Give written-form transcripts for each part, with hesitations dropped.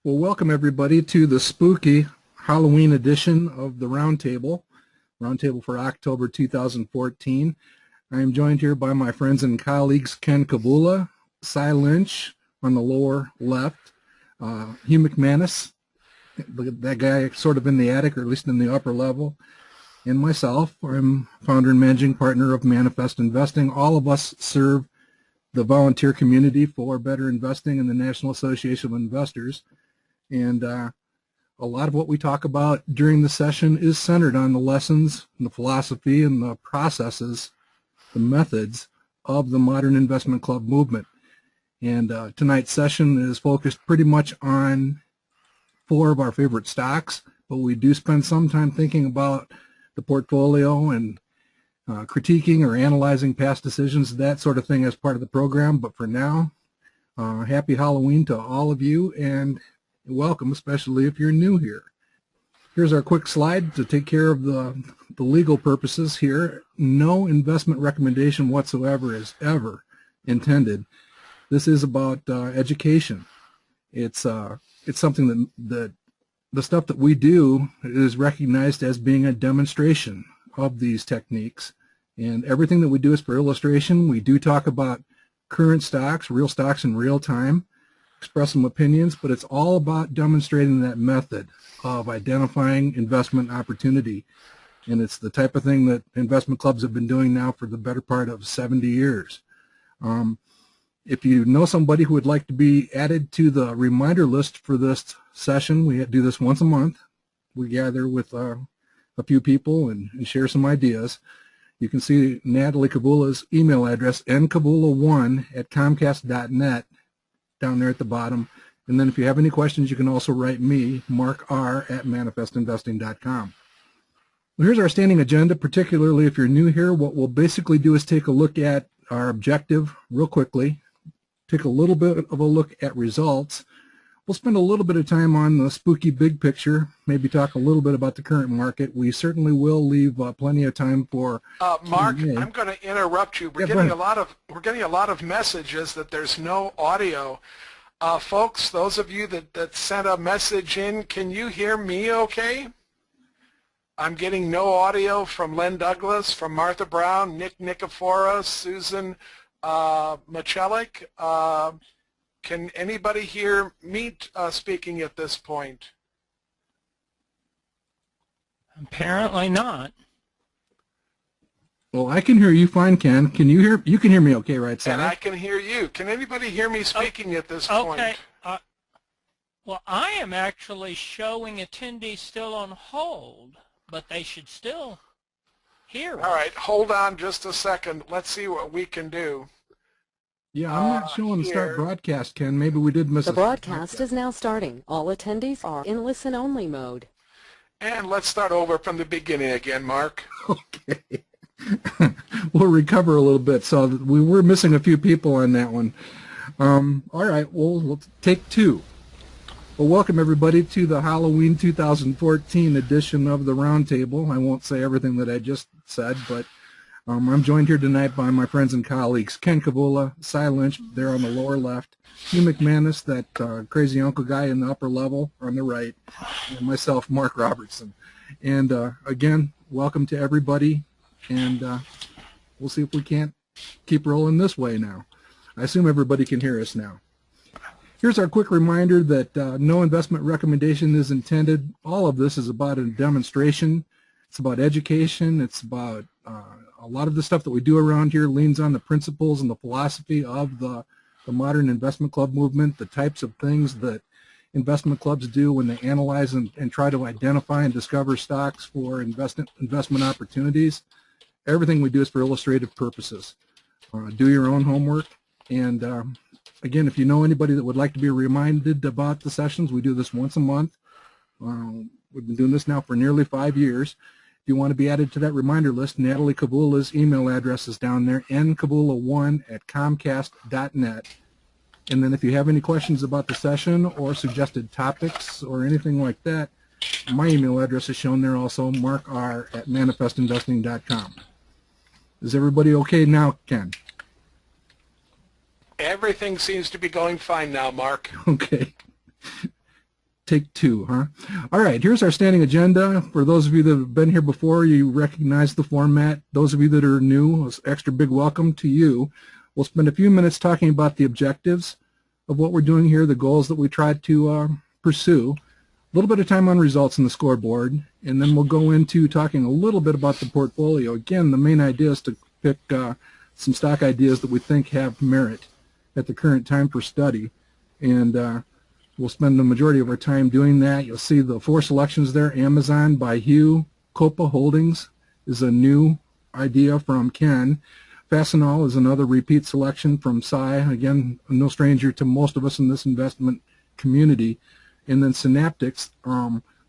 Well, welcome everybody to the spooky Halloween edition of the Roundtable for October 2014. I am joined here by my friends and colleagues Ken Kabula, Cy Lynch on the lower left, Hugh McManus, that guy sort of in the attic or at least in the upper level, and myself. I'm founder and managing partner of Manifest Investing. All of us serve the volunteer community for better investing in the National Association of Investors. And a lot of what we talk about during the session is centered on the lessons, and the philosophy, and the processes, the methods of the modern investment club movement. And tonight's session is focused pretty much on 4 of our favorite stocks, but we do spend some time thinking about the portfolio and critiquing or analyzing past decisions, that sort of thing as part of the program. But for now, happy Halloween to all of you, and welcome, especially if you're new here. Here's our quick slide to take care of the legal purposes here. No investment recommendation whatsoever is ever intended. This is about education. It's something that the stuff that we do is recognized as being a demonstration of these techniques, and everything that we do is for illustration. We do talk about current stocks, real stocks in real time, express some opinions, but it's all about demonstrating that method of identifying investment opportunity. And it's the type of thing that investment clubs have been doing now for the better part of 70 years. If you know somebody who would like to be added to the reminder list for this session, we do this once a month. We gather with a few people and share some ideas. You can see Natalie Kabula's email address, nkabula1@comcast.net, down there at the bottom. And then if you have any questions, you can also write me, Mark R. at manifestinvesting.com. Well, here's our standing agenda, particularly if you're new here. What we'll basically do is take a look at our objective real quickly, take a little bit of a look at results. We'll spend a little bit of time on the spooky big picture, maybe talk a little bit about the current market. We certainly will leave plenty of time for Mark, Q&A. I'm going to interrupt you. We're getting a lot of messages that there's no audio. Folks, those of you that sent a message in, can you hear me okay? I'm getting no audio from Len Douglas, from Martha Brown, Nick Nikiforos, Susan Michelik. Can anybody hear me speaking at this point? Apparently not. Well, I can hear you fine, Ken. Can you hear? You can hear me okay, right, Sally? And I can hear you. Can anybody hear me speaking at this point? Okay. Well, I am actually showing attendees still on hold, but they should still hear us. All right, hold on just a second. Let's see what we can do. Yeah, I'm not showing the start broadcast, Ken. Maybe we did miss The broadcast is now starting. All attendees are in listen-only mode. And let's start over from the beginning again, Mark. Okay. We'll recover a little bit. So we were missing a few people on that one. All right, well, we'll take 2. Well, welcome everybody to the Halloween 2014 edition of the Roundtable. I won't say everything that I just said, but I'm joined here tonight by my friends and colleagues, Ken Kabula, Cy Lynch, there on the lower left, Hugh McManus, that crazy uncle guy in the upper level on the right, and myself, Mark Robertson. And again, welcome to everybody, and we'll see if we can't keep rolling this way now. I assume everybody can hear us now. Here's our quick reminder that no investment recommendation is intended. All of this is about a demonstration. It's about education. It's about a lot of the stuff that we do around here leans on the principles and the philosophy of the modern investment club movement, the types of things that investment clubs do when they analyze and try to identify and discover stocks for investment opportunities. Everything we do is for illustrative purposes. Do your own homework. And again, if you know anybody that would like to be reminded about the sessions, we do this once a month. We've been doing this now for nearly 5 years. If you want to be added to that reminder list, Natalie Kabula's email address is down there, nkabula1@comcast.net. And then if you have any questions about the session or suggested topics or anything like that, my email address is shown there also, markr@manifestinvesting.com. Is everybody okay now, Ken? Everything seems to be going fine now, Mark. Okay. Take two, huh? All right, here's our standing agenda. For those of you that have been here before, you recognize the format. Those of you that are new, extra big welcome to you. We'll spend a few minutes talking about the objectives of what we're doing here, the goals that we try to pursue, a little bit of time on results in the scoreboard, and then we'll go into talking a little bit about the portfolio. Again, the main idea is to pick some stock ideas that we think have merit at the current time for study, and we'll spend the majority of our time doing that. You'll see the 4 selections there. Amazon by Hugh. Copa Holdings is a new idea from Ken. Fastenal is another repeat selection from Cy. Again, no stranger to most of us in this investment community. And then Synaptics,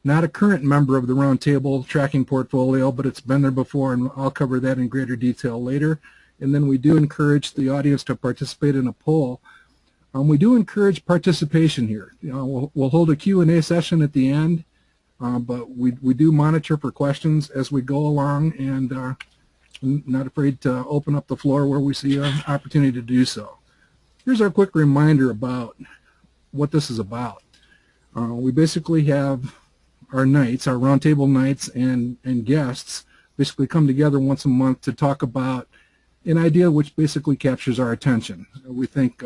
not a current member of the Roundtable tracking portfolio, but it's been there before, and I'll cover that in greater detail later. And then we do encourage the audience to participate in a poll. We do encourage participation here. We'll hold a Q&A session at the end, but we do monitor for questions as we go along, and not afraid to open up the floor where we see an opportunity to do so. Here's our quick reminder about what this is about. We basically have our nights, our roundtable nights, and guests basically come together once a month to talk about an idea which basically captures our attention. We think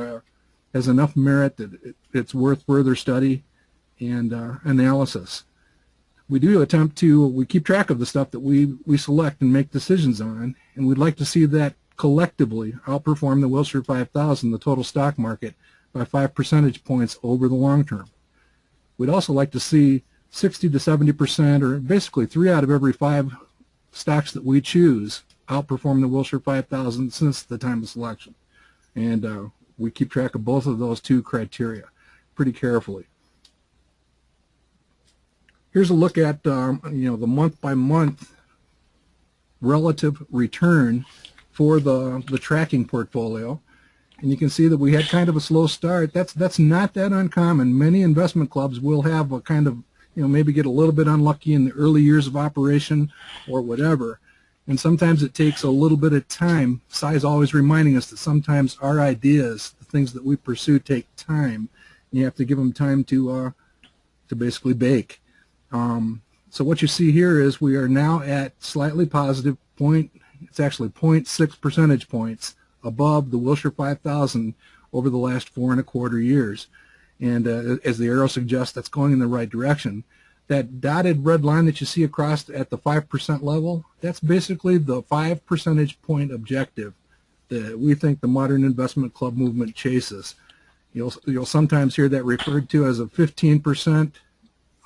has enough merit that it's worth further study and analysis. We keep track of the stuff that we select and make decisions on, and we'd like to see that collectively outperform the Wilshire 5000, the total stock market, by 5 percentage points over the long term. We'd also like to see 60 to 70%, or basically 3 out of every 5 stocks that we choose, outperform the Wilshire 5000 since the time of selection. And we keep track of both of those 2 criteria pretty carefully. Here's a look at the month-by-month relative return for the tracking portfolio, and you can see that we had kind of a slow start. That's not that uncommon. Many investment clubs will have a kind of maybe get a little bit unlucky in the early years of operation or whatever. And sometimes it takes a little bit of time. Cy's always reminding us that sometimes our ideas, the things that we pursue, take time. You have to give them time to basically bake. So what you see here is we are now at slightly positive it's actually 0.6 percentage points above the Wilshire 5000 over the last 4.25 years. And as the arrow suggests, that's going in the right direction. That dotted red line that you see across at the 5% level, that's basically the 5 percentage point objective that we think the modern investment club movement chases. You'll sometimes hear that referred to as a 15%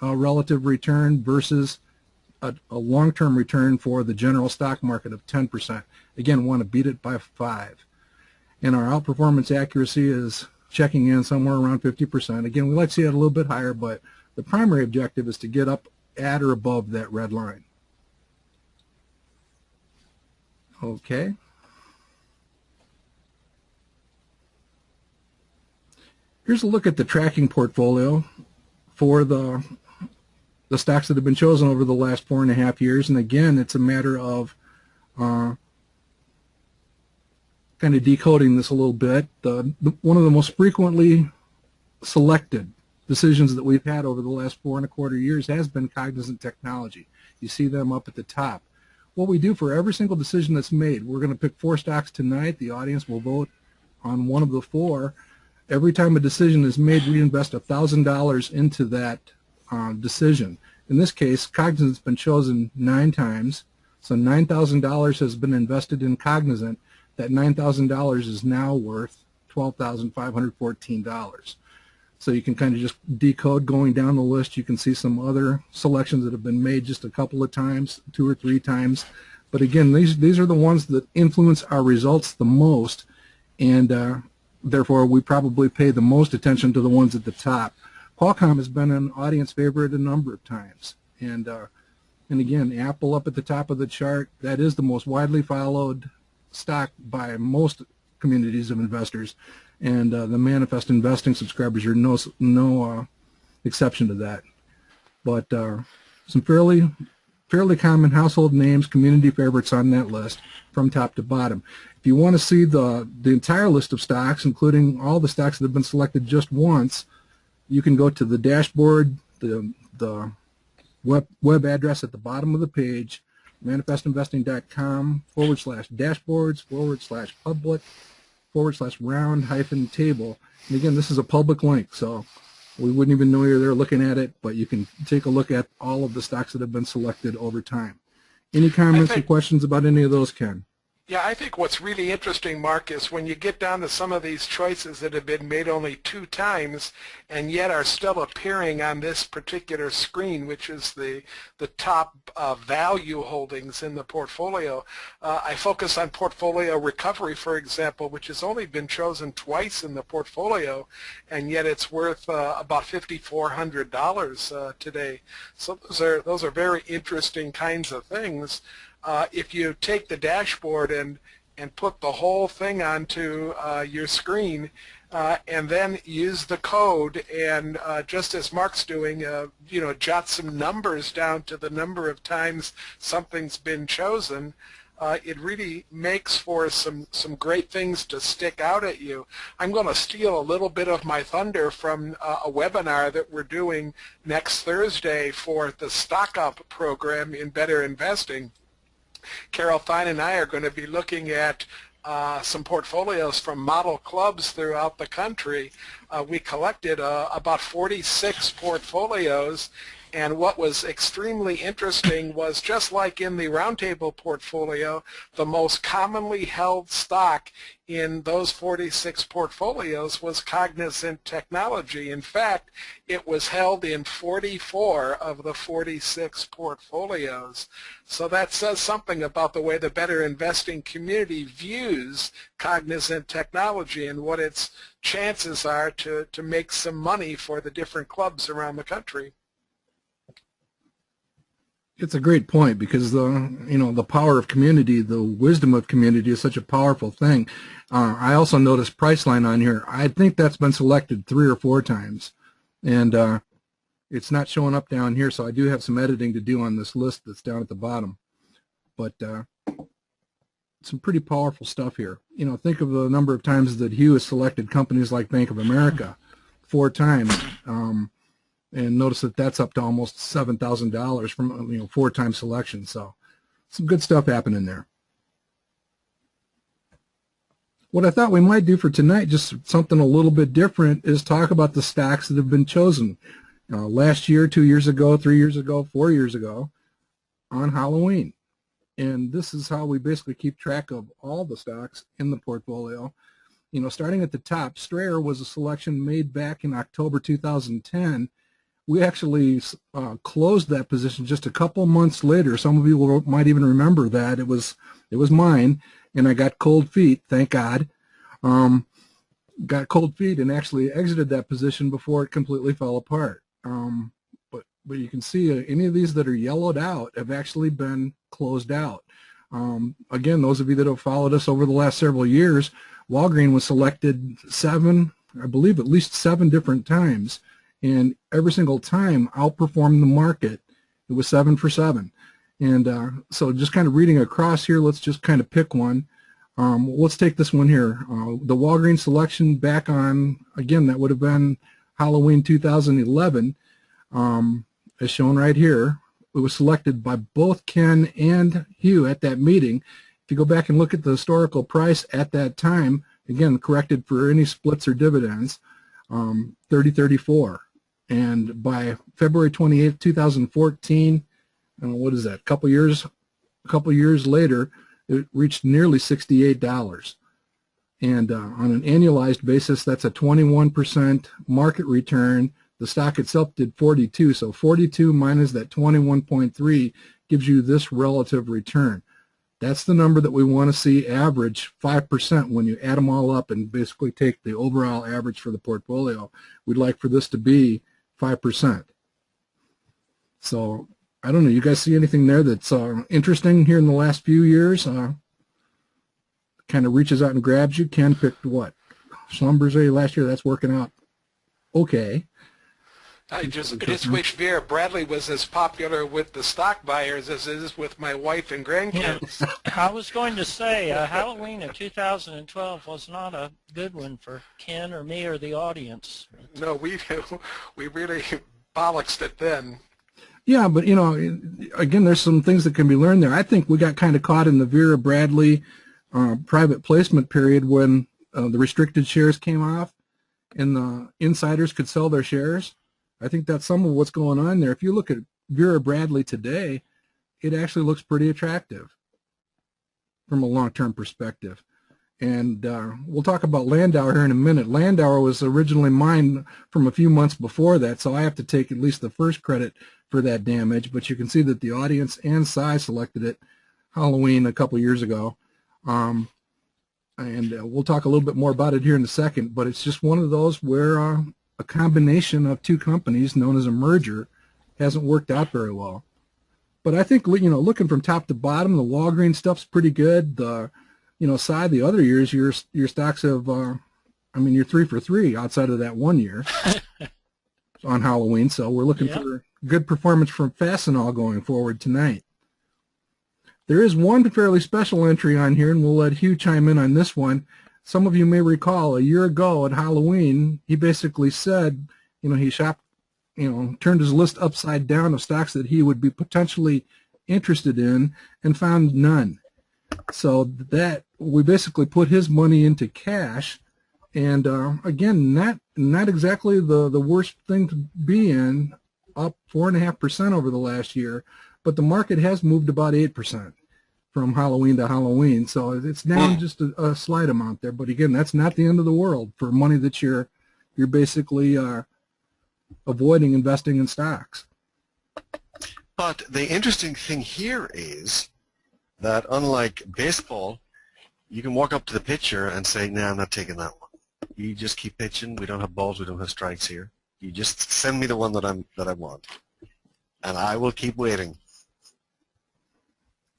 relative return versus a long-term return for the general stock market of 10%. Again, want to beat it by 5. And our outperformance accuracy is checking in somewhere around 50%. Again, we like to see it a little bit higher, but the primary objective is to get up at or above that red line. Okay. Here's a look at the tracking portfolio for the stocks that have been chosen over the last 4.5 years. And again, it's a matter of kind of decoding this a little bit. One of the most frequently selected decisions that we've had over the last 4.25 years has been Cognizant Technology. You see them up at the top. What we do for every single decision that's made, we're going to pick 4 stocks tonight. The audience will vote on one of the 4. Every time a decision is made, we invest $1,000 into that decision. In this case, Cognizant's been chosen 9 times, so $9,000 has been invested in Cognizant. That $9,000 is now worth $12,514. So you can kind of just decode going down the list. You can see some other selections that have been made just a couple of times, 2 or 3 times. But again, these are the ones that influence our results the most, and therefore we probably pay the most attention to the ones at the top. Qualcomm has been an audience favorite a number of times. And again, Apple up at the top of the chart, that is the most widely followed stock by most communities of investors. And the Manifest Investing subscribers are no exception to that. But some fairly common household names, community favorites on that list from top to bottom. If you want to see the entire list of stocks, including all the stocks that have been selected just once, you can go to the dashboard the web address at the bottom of the page, manifestinvesting.com/dashboards/public/round-table. And again, this is a public link, so we wouldn't even know you're there looking at it, but you can take a look at all of the stocks that have been selected over time. Any comments or questions about any of those, Ken? Yeah, I think what's really interesting, Mark, is when you get down to some of these choices that have been made only 2 times and yet are still appearing on this particular screen, which is the top value holdings in the portfolio. I focus on portfolio recovery, for example, which has only been chosen twice in the portfolio, and yet it's worth about $5,400 today. So those are very interesting kinds of things. If you take the dashboard and put the whole thing onto your screen and then use the code and just as Mark's doing, jot some numbers down to the number of times something's been chosen, it really makes for some great things to stick out at you. I'm going to steal a little bit of my thunder from a webinar that we're doing next Thursday for the Stock Up program in Better Investing. Carol Fine and I are going to be looking at some portfolios from model clubs throughout the country. We collected about 46 portfolios, and what was extremely interesting was, just like in the roundtable portfolio, the most commonly held stock in those 46 portfolios was Cognizant Technology. In fact, it was held in 44 of the 46 portfolios. So that says something about the way the Better Investing community views Cognizant Technology and what its chances are to make some money for the different clubs around the country. It's a great point, because the power of community, the wisdom of community is such a powerful thing. I also noticed Priceline on here. I think that's been selected 3 or 4 times, and it's not showing up down here, so I do have some editing to do on this list that's down at the bottom. But some pretty powerful stuff here. Think of the number of times that Hugh has selected companies like Bank of America, 4 times. And notice that that's up to almost $7,000 from 4-time selection. So some good stuff happening there. What I thought we might do for tonight, just something a little bit different, is talk about the stocks that have been chosen last year, 2 years ago, 3 years ago, 4 years ago on Halloween. And this is how we basically keep track of all the stocks in the portfolio. Starting at the top, Strayer was a selection made back in October 2010. We actually closed that position just a couple months later. Some of you might even remember that. It was mine, and I got cold feet, thank God. Got cold feet and actually exited that position before it completely fell apart. But you can see any of these that are yellowed out have actually been closed out. Again, those of you that have followed us over the last several years, Walgreen was selected 7, I believe at least 7 different times. And every single time outperformed the market. It was 7 for 7. And so just kind of reading across here, let's just kind of pick one. Let's take this one here. The Walgreens selection back on, again, that would have been Halloween 2011, as shown right here. It was selected by both Ken and Hugh at that meeting. If you go back and look at the historical price at that time, again, corrected for any splits or dividends, $30.34. And by February 28, 2014, what is that? A couple years later, it reached nearly $68. And on an annualized basis, that's a 21% market return. The stock itself did 42, so 42 minus that 21.3 gives you this relative return. That's the number that we want to see average 5% when you add them all up and basically take the overall average for the portfolio. We'd like for this to be 5%. So I don't know, you guys see anything there that's interesting here in the last few years? Kind of reaches out and grabs you. Ken picked what? Schlumberger last year. That's working out okay. I just switched gear. Bradley was as popular with the stock buyers as it is with my wife and grandkids. I was going to say Halloween of 2012 was not a good one for Ken or me or the audience. No, we really bollocksed it then. Yeah, but, you know, again, there's some things that can be learned there. I think we got kind of caught in the Vera Bradley private placement period when the restricted shares came off and the insiders could sell their shares. I think that's some of what's going on there. If you look at Vera Bradley today, it actually looks pretty attractive from a long-term perspective. And we'll talk about Landauer here in a minute. Landauer was originally mined from a few months before that, so I have to take at least the first credit for that damage. But you can see that the audience and SI selected it Halloween a couple years ago. And we'll talk a little bit more about it here in a second, but it's just one of those where a combination of two companies known as a merger hasn't worked out very well. But I think, you know, looking from top to bottom, the Walgreens stuff's pretty good. The, you know, side the other years, your stocks have, I mean, you're 3 for 3 outside of that 1 year on Halloween. So we're looking for good performance from Fastenal going forward tonight. There is one fairly special entry on here, and we'll let Hugh chime in on this one. Some of you may recall a year ago at Halloween, he basically said, you know, he shopped, you know, turned his list upside down of stocks that he would be potentially interested in and found none. So that we basically put his money into cash, and again, not exactly the worst thing to be in, up 4.5% over the last year, but the market has moved about 8% from Halloween to Halloween, so it's down just a slight amount there. But again, that's not the end of the world for money that you're basically avoiding investing in stocks. But the interesting thing here is that unlike baseball, you can walk up to the pitcher and say, "No, I'm not taking that one. You just keep pitching. We don't have balls. We don't have strikes here. You just send me the one that I want, and I will keep waiting."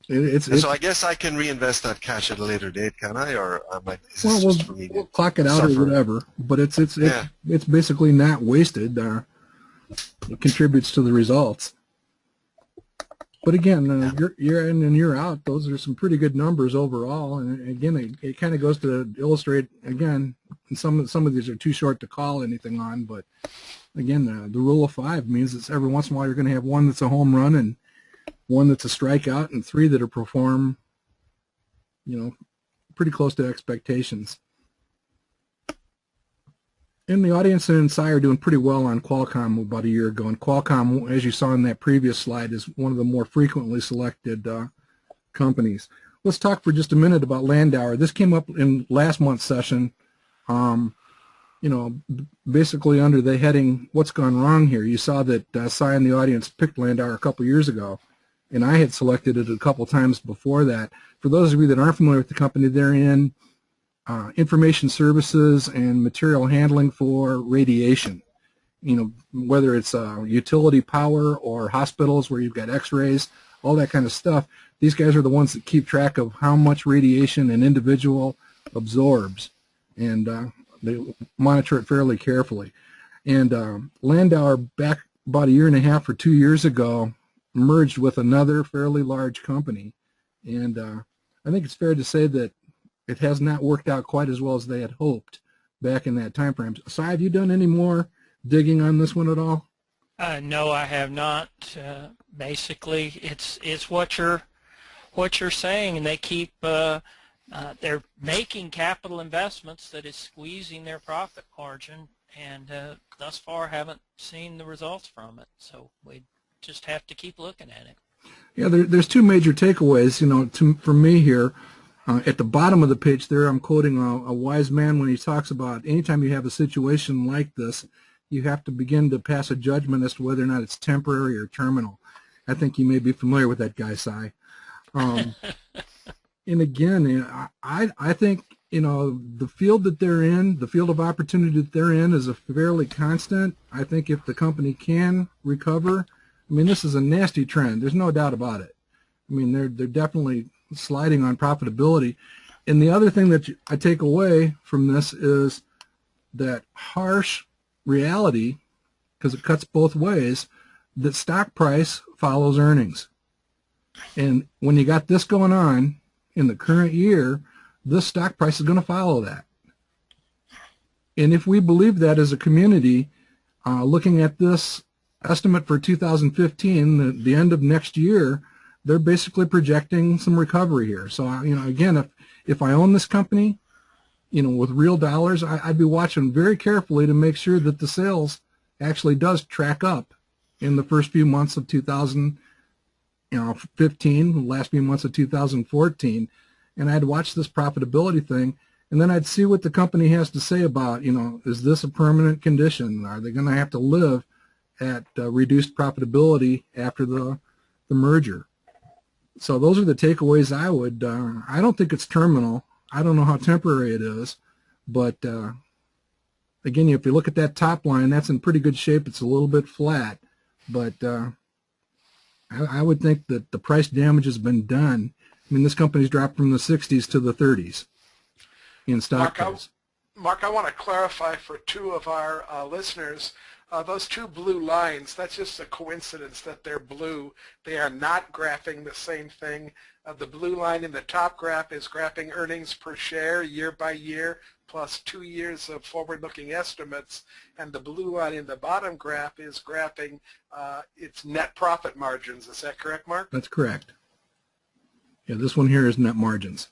So I guess I can reinvest that cash at a later date, can I? Or is this just for me to we'll clock it out suffer? or whatever. But it's basically not wasted. It contributes to the results. But again, year in and year out, those are some pretty good numbers overall. And again, it kind of goes to illustrate, again, some of these are too short to call anything on. But again, the rule of 5 means that every once in a while you're going to have one that's a home run and one that's a strikeout and 3 that are perform, you know, pretty close to expectations. In the audience and SI are doing pretty well on Qualcomm about a year ago, and Qualcomm, as you saw in that previous slide, is one of the more frequently selected companies. Let's talk for just a minute about Landauer. This came up in last month's session, you know, basically under the heading, "What's gone wrong here?" You saw that SI in the audience picked Landauer a couple years ago, and I had selected it a couple times before that. For those of you that aren't familiar with the company, they're in information services and material handling for radiation. You know, whether it's utility power or hospitals where you've got x-rays, all that kind of stuff. These guys are the ones that keep track of how much radiation an individual absorbs, and they monitor it fairly carefully. And Landauer, back about a year and a half or 2 years ago, merged with another fairly large company, and I think it's fair to say that it has not worked out quite as well as they had hoped back in that time frame. Si, have you done any more digging on this one at all? No, I have not. Basically, it's what you're saying, and they keep they're making capital investments that is squeezing their profit margin, and thus far haven't seen the results from it. So we just have to keep looking at it. Yeah, there's 2 major takeaways. You know, for me here. At the bottom of the page there, I'm quoting a wise man when he talks about anytime you have a situation like this, you have to begin to pass a judgment as to whether or not it's temporary or terminal. I think you may be familiar with that guy, Si. And again, I think, you know, the field that they're in, the field of opportunity that they're in is a fairly constant. I think if the company can recover, I mean, this is a nasty trend. There's no doubt about it. I mean, they're definitely sliding on profitability. And the other thing that I take away from this is that harsh reality, because it cuts both ways, that stock price follows earnings. And when you got this going on in the current year, this stock price is going to follow that. And if we believe that as a community, looking at this estimate for 2015, the end of next year, they're basically projecting some recovery here. So, again, if I own this company, with real dollars, I'd be watching very carefully to make sure that the sales actually does track up in the first few months of 2015, the last few months of 2014, and I'd watch this profitability thing, and then I'd see what the company has to say about, is this a permanent condition? Are they going to have to live at reduced profitability after the merger? So those are the takeaways I would. I don't think it's terminal. I don't know how temporary it is, but again, if you look at that top line, that's in pretty good shape. It's a little bit flat, but I would think that the price damage has been done. I mean, this company's dropped from the 60s to the 30s in stock price. Mark, I want to clarify for two of our listeners. Those two blue lines, that's just a coincidence that they're blue. They are not graphing the same thing. The blue line in the top graph is graphing earnings per share year by year plus 2 years of forward-looking estimates, and the blue line in the bottom graph is graphing its net profit margins. Is that correct, Mark? That's correct. Yeah, this one here is net margins.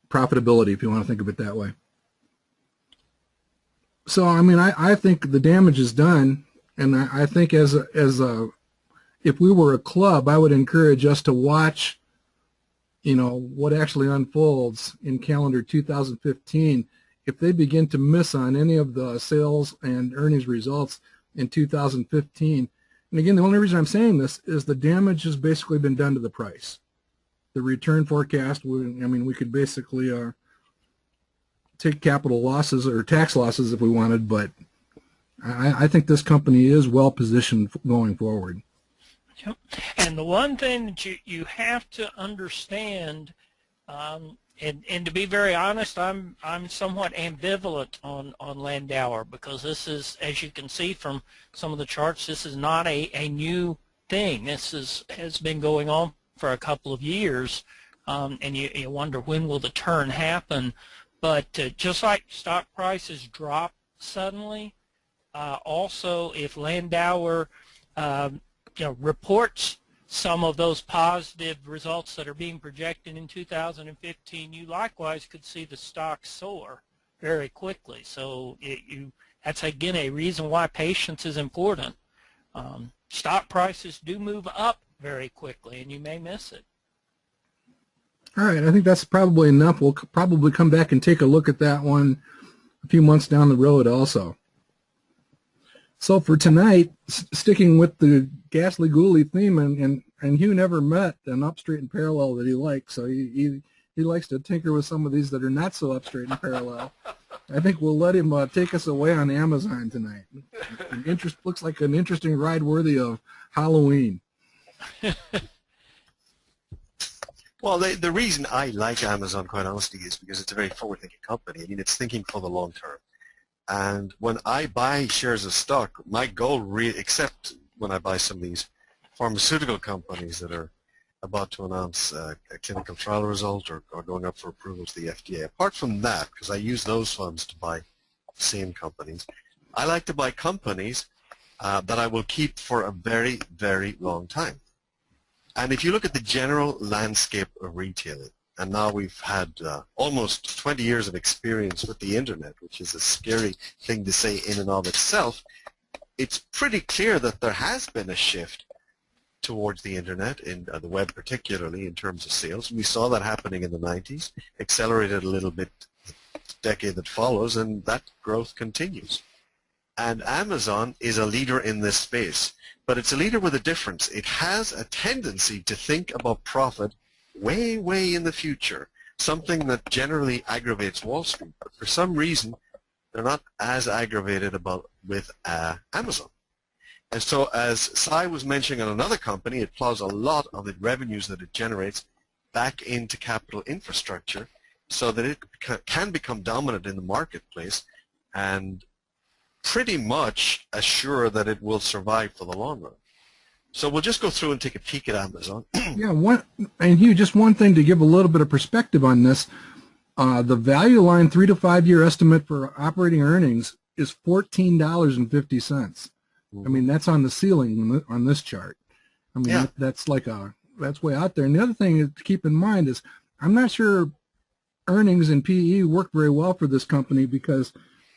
Profitability, if you want to think of it that way. So, I mean, I think the damage is done, and I think if we were a club, I would encourage us to watch, what actually unfolds in calendar 2015. If they begin to miss on any of the sales and earnings results in 2015, and again, the only reason I'm saying this is the damage has basically been done to the price. The return forecast, we could basically take capital losses or tax losses if we wanted, but I think this company is well positioned going forward. Yep. And the one thing that you have to understand, and to be very honest, I'm somewhat ambivalent on Landauer, because this is, as you can see from some of the charts, this is not a new thing. This has been going on for a couple of years, and you wonder when will the turn happen. But just like stock prices drop suddenly, also if Landauer reports some of those positive results that are being projected in 2015, you likewise could see the stock soar very quickly. So that's again a reason why patience is important. Stock prices do move up very quickly, and you may miss it. All right, I think that's probably enough. We'll probably come back and take a look at that one a few months down the road also. So for tonight, sticking with the ghastly ghouly theme, and Hugh never met an up straight and parallel that he likes, so he likes to tinker with some of these that are not so up straight and parallel. I think we'll let him take us away on Amazon tonight. Looks like an interesting ride worthy of Halloween. Well, the reason I like Amazon, quite honestly, is because it's a very forward-thinking company. I mean, it's thinking for the long term. And when I buy shares of stock, my goal, except when I buy some of these pharmaceutical companies that are about to announce a clinical trial result or going up for approval to the FDA, apart from that, because I use those funds to buy the same companies, I like to buy companies that I will keep for a very, very long time. And if you look at the general landscape of retailing, and now we've had almost 20 years of experience with the internet, which is a scary thing to say in and of itself, it's pretty clear that there has been a shift towards the internet, in the web particularly, in terms of sales. We saw that happening in the 90s, accelerated a little bit the decade that follows, and that growth continues. And Amazon is a leader in this space. But it's a leader with a difference. It has a tendency to think about profit way, way in the future, something that generally aggravates Wall Street. But for some reason, they're not as aggravated with Amazon. And so as Cy was mentioning on another company, it plows a lot of the revenues that it generates back into capital infrastructure so that it can become dominant in the marketplace and pretty much assure that it will survive for the long run. So we'll just go through and take a peek at Amazon. Yeah, and Hugh, just one thing to give a little bit of perspective on this. The value line 3 to 5 year estimate for operating earnings is $14.50. I mean, that's on the ceiling on this chart. I mean, Yeah. that's way out there. And the other thing to keep in mind is I'm not sure earnings and PE work very well for this company because,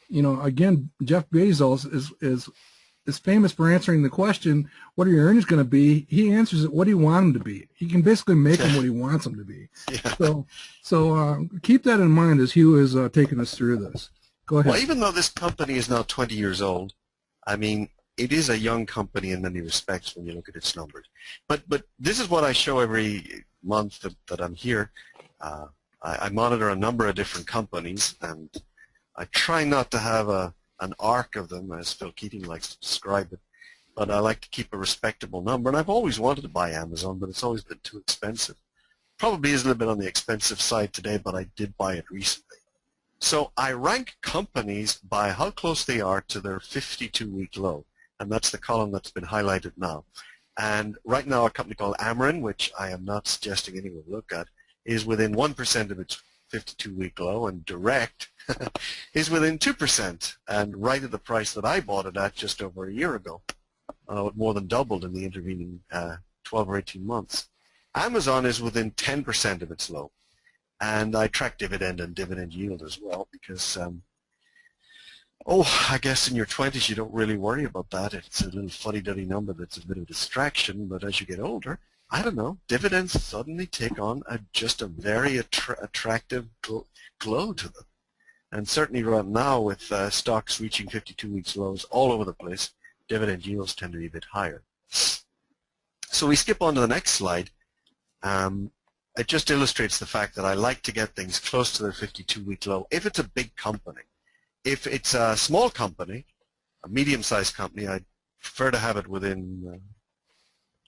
you know, again, Jeff Bezos is famous for answering the question, what are your earnings going to be? He answers it, what do you want them to be? He can basically make them what he wants them to be. Yeah. So keep that in mind as Hugh is taking us through this. Go ahead. Well, even though this company is now 20 years old, I mean, it is a young company in many respects when you look at its numbers. But this is what I show every month that I'm here. I monitor a number of different companies, and I try not to have an arc of them, as Phil Keating likes to describe it, but I like to keep a respectable number. And I've always wanted to buy Amazon, but it's always been too expensive. Probably is a little bit on the expensive side today, but I did buy it recently. So I rank companies by how close they are to their 52-week low, and that's the column that's been highlighted now. And right now a company called Ameren, which I am not suggesting anyone look at, is within 1% of its 52-week low, and Direct is within 2%, and right at the price that I bought it at just over a year ago. It more than doubled in the intervening 12 or 18 months. Amazon is within 10% of its low. And I track dividend and dividend yield as well because, I guess in your 20s you don't really worry about that. It's a little fuddy-duddy number that's a bit of a distraction, but as you get older, I don't know, dividends suddenly take on just a very attractive glow to them. And certainly right now with stocks reaching 52 weeks lows all over the place, dividend yields tend to be a bit higher. So we skip on to the next slide. It just illustrates the fact that I like to get things close to their 52-week low if it's a big company. If it's a small company, a medium-sized company, I'd prefer to have it within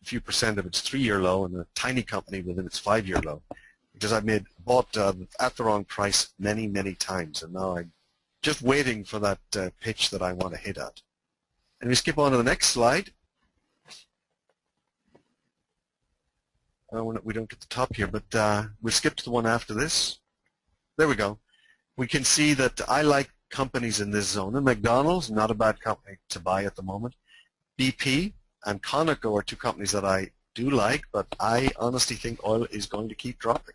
a few percent of its 3-year low, and a tiny company within its 5-year low, because I've bought at the wrong price many, many times, and now I'm just waiting for that pitch that I want to hit at. And we skip on to the next slide. We don't get the top here, but we'll skip to the one after this. There we go. We can see that I like companies in this zone, and McDonald's, not a bad company to buy at the moment. BP and Conoco are two companies that I do like, but I honestly think oil is going to keep dropping.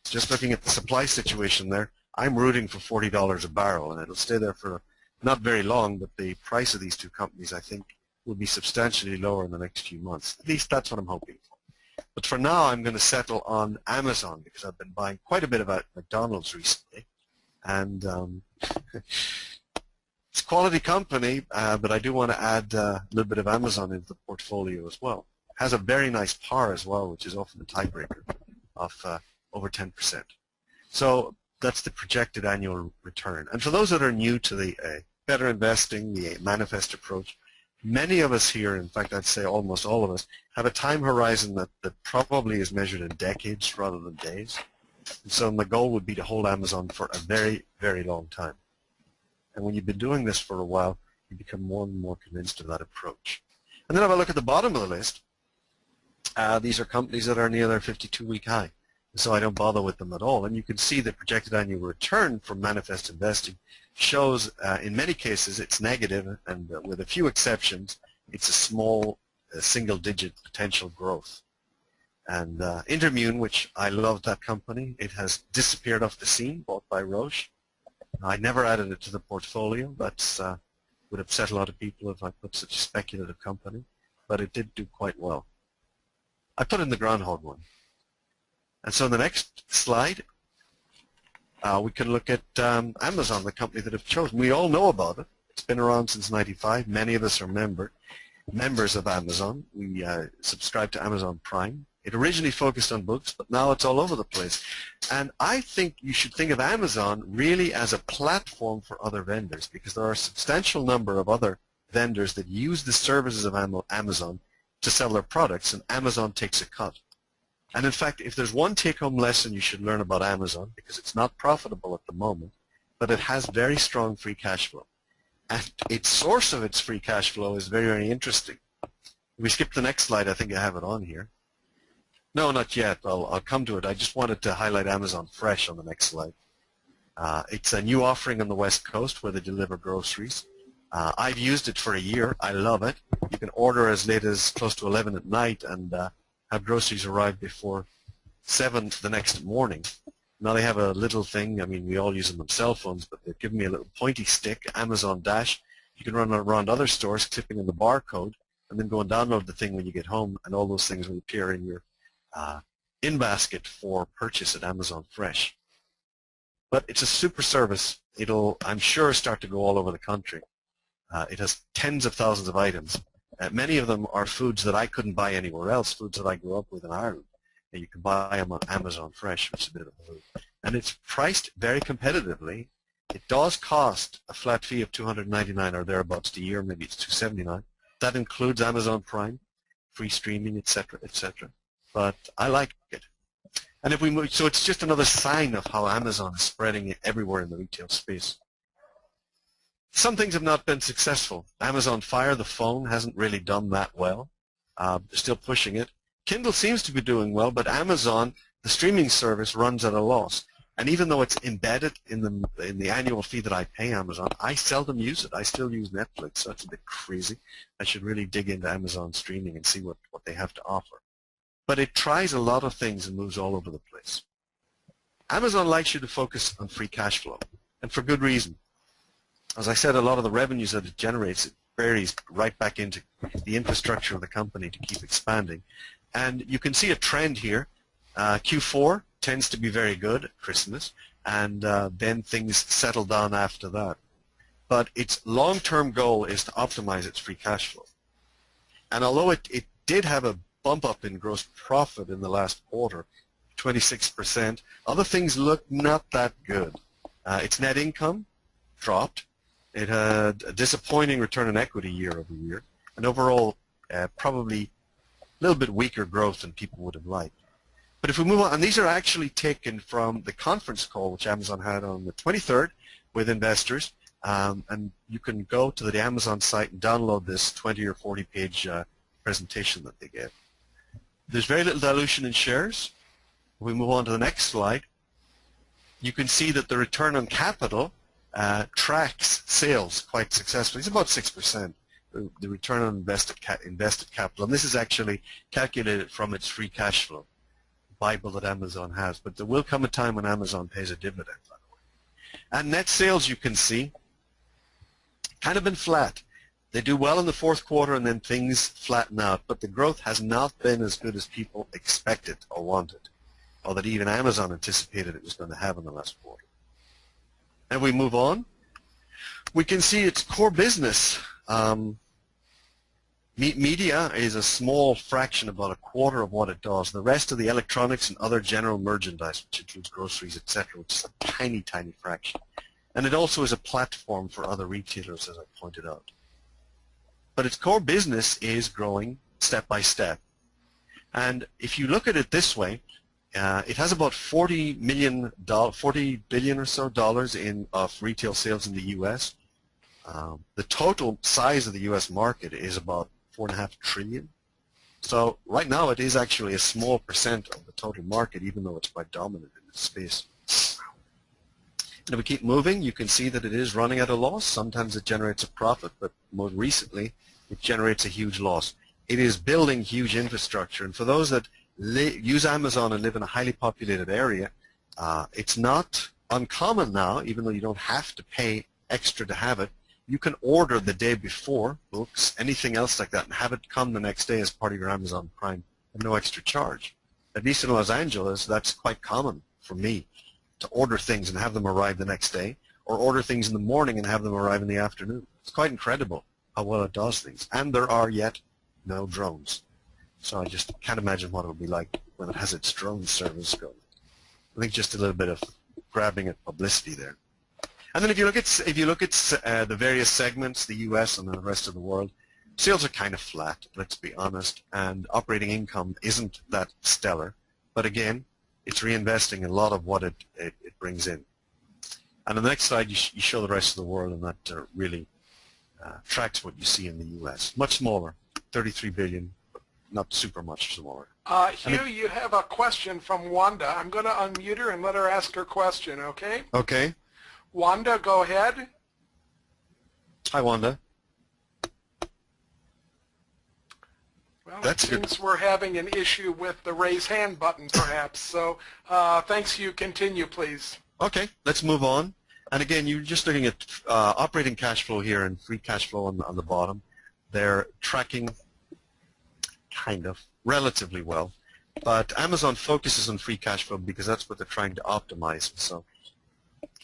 Just looking at the supply situation there, I'm rooting for $40 a barrel, and it'll stay there for not very long, but the price of these two companies, I think, will be substantially lower in the next few months. At least that's what I'm hoping for. But for now, I'm going to settle on Amazon because I've been buying quite a bit of McDonald's recently. And it's a quality company, but I do want to add a little bit of Amazon into the portfolio as well. It has a very nice par as well, which is often the tiebreaker of over 10%. So that's the projected annual return. And for those that are new to the better investing, the manifest approach, many of us here, in fact I'd say almost all of us, have a time horizon that probably is measured in decades rather than days. And so my goal would be to hold Amazon for a very, very long time. And when you've been doing this for a while, you become more and more convinced of that approach. And then if I look at the bottom of the list, these are companies that are near their 52-week high. So I don't bother with them at all. And you can see the projected annual return from manifest investing shows in many cases it's negative, and with a few exceptions, it's a small single-digit potential growth. And Intermune, which I love that company, it has disappeared off the scene, bought by Roche. I never added it to the portfolio. That would upset a lot of people if I put such a speculative company, but it did do quite well. I put in the groundhog one. And so in the next slide, we can look at Amazon, the company that I've chosen. We all know about it. It's been around since '95. Many of us are members of Amazon. We subscribe to Amazon Prime. It originally focused on books, but now it's all over the place. And I think you should think of Amazon really as a platform for other vendors, because there are a substantial number of other vendors that use the services of Amazon to sell their products, and Amazon takes a cut. And in fact, if there's one take-home lesson you should learn about Amazon, because it's not profitable at the moment, but it has very strong free cash flow. And its source of its free cash flow is very, very interesting. If we skip the next slide, I think I have it on here. No, not yet. I'll come to it. I just wanted to highlight Amazon Fresh on the next slide. It's a new offering on the West Coast where they deliver groceries. I've used it for a year. I love it. You can order as late as close to 11 at night and have groceries arrive before 7 the next morning. Now they have a little thing. I mean, we all use them on cell phones, but they've given me a little pointy stick, Amazon Dash. You can run around other stores, clipping in the barcode, and then go and download the thing when you get home, and all those things will appear in your in-basket for purchase at Amazon Fresh. But it's a super service. It'll, I'm sure, start to go all over the country. It has tens of thousands of items. Many of them are foods that I couldn't buy anywhere else, foods that I grew up with in Ireland. And you can buy them on Amazon Fresh, which is a bit of a move. And it's priced very competitively. It does cost a flat fee of $299 or thereabouts a year, maybe it's $279. That includes Amazon Prime, free streaming, etc., etc. But I like it. And if we move, so it's just another sign of how Amazon is spreading it everywhere in the retail space. Some things have not been successful. Amazon Fire, the phone, hasn't really done that well. They're still pushing it. Kindle seems to be doing well, but Amazon, the streaming service, runs at a loss. And even though it's embedded in the annual fee that I pay Amazon, I seldom use it. I still use Netflix, so it's a bit crazy. I should really dig into Amazon streaming and see what they have to offer. But it tries a lot of things and moves all over the place. Amazon likes you to focus on free cash flow, and for good reason. As I said, a lot of the revenues that it generates, it buries right back into the infrastructure of the company to keep expanding. And you can see a trend here. Q4 tends to be very good at Christmas, and then things settle down after that. But its long-term goal is to optimize its free cash flow. And although it did have a bump up in gross profit in the last quarter, 26%, other things look not that good. Its net income dropped. It had a disappointing return on equity year over year, and overall probably a little bit weaker growth than people would have liked. But if we move on, and these are actually taken from the conference call which Amazon had on the 23rd with investors, and you can go to the Amazon site and download this 20 or 40 page presentation that they gave. There's very little dilution in shares. If we move on to the next slide, you can see that the return on capital tracks sales quite successfully. It's about 6%, the return on invested capital. And this is actually calculated from its free cash flow, Bible that Amazon has. But there will come a time when Amazon pays a dividend, by the way. And net sales, you can see, kind of been flat. They do well in the fourth quarter and then things flatten out. But the growth has not been as good as people expected or wanted, or that even Amazon anticipated it was going to have in the last quarter. And we move on. We can see its core business. Media is a small fraction, about a quarter of what it does. The rest of the electronics and other general merchandise, which includes groceries, etc., which is a tiny, tiny fraction. And it also is a platform for other retailers, as I pointed out. But its core business is growing step by step. And if you look at it this way, it has about $40 billion or so of retail sales in the U.S. The total size of the U.S. market is about $4.5 trillion. So right now it is actually a small percent of the total market, even though it's quite dominant in this space. And if we keep moving, you can see that it is running at a loss. Sometimes it generates a profit, but more recently it generates a huge loss. It is building huge infrastructure, and for those that use Amazon and live in a highly populated area, it's not uncommon now, even though you don't have to pay extra to have it. You can order the day before, books, anything else like that, and have it come the next day as part of your Amazon Prime at no extra charge. At least in Los Angeles, that's quite common for me, to order things and have them arrive the next day, or order things in the morning and have them arrive in the afternoon. It's quite incredible how well it does things. And there are yet no drones. So I just can't imagine what it will be like when it has its drone service going. I think just a little bit of grabbing at publicity there. And then if you look at the various segments, the U.S. and the rest of the world, sales are kind of flat, let's be honest, and operating income isn't that stellar. But again, it's reinvesting a lot of what it brings in. And on the next slide, you show the rest of the world, and that really tracks what you see in the U.S. Much smaller, 33 billion, but not super much smaller. Hugh, you have a question from Wanda. I'm going to unmute her and let her ask her question, okay? Okay. Wanda, go ahead. Hi, Wanda. Well, That's it seems we're having an issue with the raise hand button, perhaps. So thanks. You continue, please. Okay, let's move on. And again, you're just looking at operating cash flow here and free cash flow on the bottom. They're tracking kind of relatively well. But Amazon focuses on free cash flow because that's what they're trying to optimize.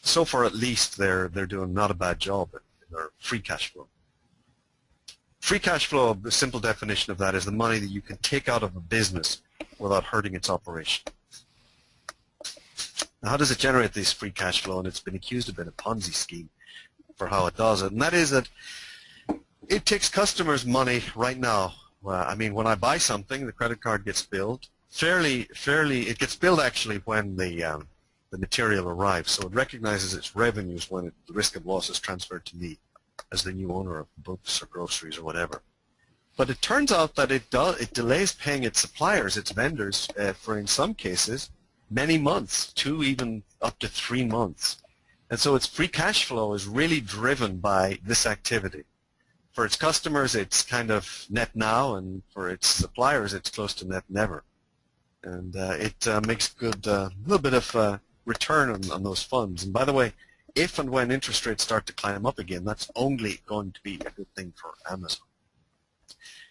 So far at least, they're doing not a bad job in their free cash flow. Free cash flow, the simple definition of that is the money that you can take out of a business without hurting its operation. Now, how does it generate this free cash flow? And it's been accused of being a Ponzi scheme for how it does it. And that is that it takes customers' money right now. I mean, when I buy something, the credit card gets billed. It gets billed actually when the material arrives. So it recognizes its revenues when the risk of loss is transferred to me as the new owner of books or groceries or whatever. But it turns out that it delays paying its suppliers, its vendors, for in some cases many months, 2 even up to 3 months. And so its free cash flow is really driven by this activity. For its customers, it's kind of net now, and for its suppliers, it's close to net never. And it makes good little bit of return on those funds. And by the way, if and when interest rates start to climb up again, that's only going to be a good thing for Amazon.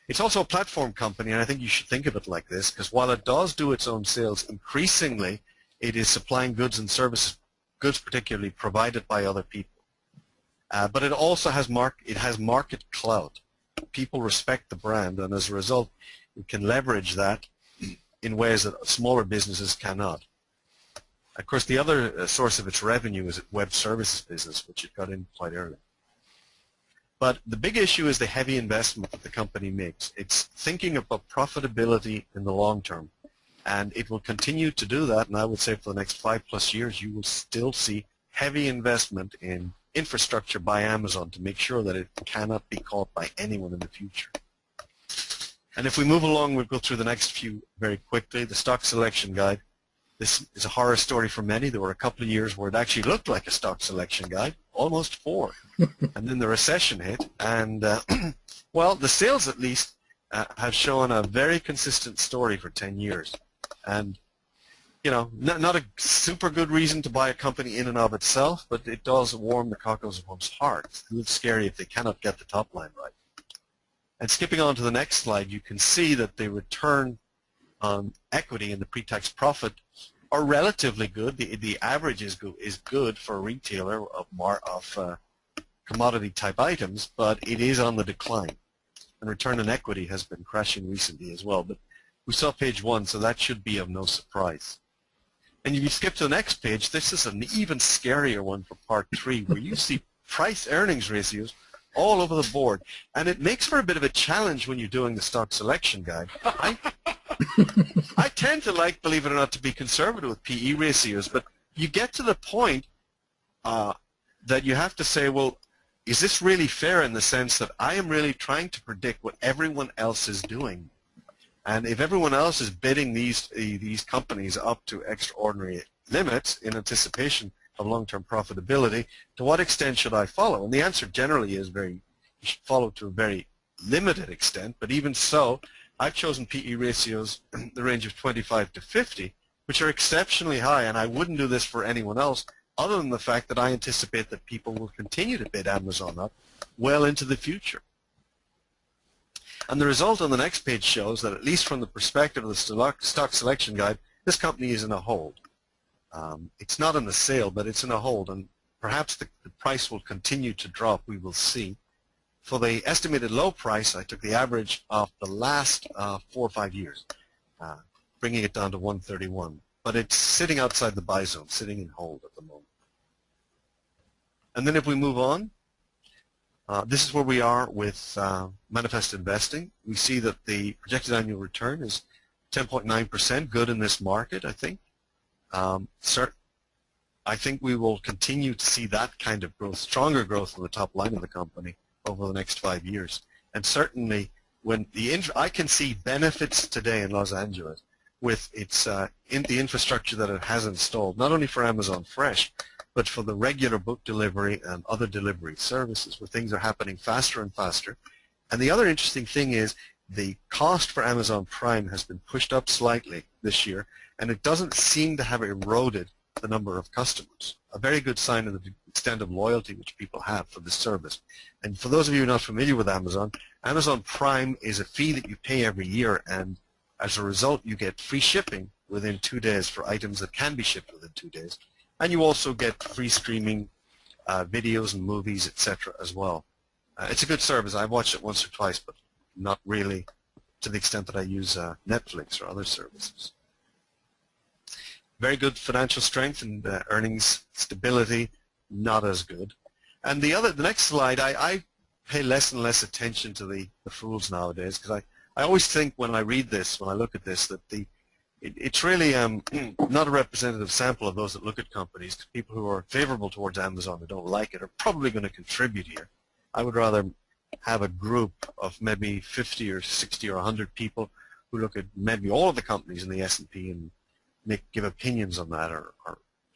It's also a platform company, and I think you should think of it like this, because while it does do its own sales, increasingly it is supplying goods and services, goods particularly provided by other people. But it also has market clout. People respect the brand, and as a result, it can leverage that in ways that smaller businesses cannot. Of course, the other source of its revenue is its web services business, which it got in quite early. But the big issue is the heavy investment that the company makes. It's thinking about profitability in the long term, and it will continue to do that, and I would say for the next 5+ years you will still see heavy investment in infrastructure by Amazon to make sure that it cannot be caught by anyone in the future. And if we move along, we'll go through the next few very quickly. The stock selection guide. This is a horror story for many. There were a couple of years where it actually looked like a stock selection guide, almost 4. And then the recession hit, and well, the sales at least have shown a very consistent story for 10 years. And you know, not a super good reason to buy a company in and of itself, but it does warm the cockles of one's heart. It's a little scary if they cannot get the top line right. And skipping on to the next slide, you can see that the return on equity and the pre-tax profit are relatively good. The average is good for a retailer of commodity-type items, but it is on the decline. And return on equity has been crashing recently as well. But we saw page 1, so that should be of no surprise. And if you skip to the next page, this is an even scarier one for part 3, where you see price-earnings ratios all over the board. And it makes for a bit of a challenge when you're doing the stock selection guide. I tend to like, believe it or not, to be conservative with PE ratios, but you get to the point that you have to say, well, is this really fair in the sense that I am really trying to predict what everyone else is doing? And if everyone else is bidding these companies up to extraordinary limits in anticipation of long-term profitability, to what extent should I follow? And the answer generally is you should follow to a very limited extent, but even so, I've chosen PE ratios in the range of 25 to 50, which are exceptionally high, and I wouldn't do this for anyone else other than the fact that I anticipate that people will continue to bid Amazon up well into the future. And the result on the next page shows that, at least from the perspective of the stock selection guide, this company is in a hold. It's not in the sale, but it's in a hold, and perhaps the price will continue to drop. We will see. For the estimated low price, I took the average of the last 4 or 5 years, bringing it down to 131. But it's sitting outside the buy zone, sitting in hold at the moment. And then if we move on, this is where we are with manifest investing. We see that the projected annual return is 10.9%, good in this market, I think. I think we will continue to see that kind of growth, stronger growth in the top line of the company over the next 5 years. And certainly, when I can see benefits today in Los Angeles with its in the infrastructure that it has installed, not only for Amazon Fresh, but for the regular book delivery and other delivery services where things are happening faster and faster. And the other interesting thing is the cost for Amazon Prime has been pushed up slightly this year, and it doesn't seem to have eroded the number of customers. A very good sign of the extent of loyalty which people have for this service. And for those of you who are not familiar with Amazon, Amazon Prime is a fee that you pay every year, and as a result you get free shipping within 2 days for items that can be shipped within 2 days. And you also get free streaming videos and movies, etc. as well. It's a good service. I've watched it once or twice, but not really to the extent that I use Netflix or other services. Very good financial strength and earnings stability, not as good. And the next slide, I pay less and less attention to the fools nowadays, because I always think when I read this, when I look at this, that it's really not a representative sample of those that look at companies. People who are favorable towards Amazon and don't like it are probably going to contribute here. I would rather have a group of maybe 50 or 60 or 100 people who look at maybe all of the companies in the S&P and give opinions on that, or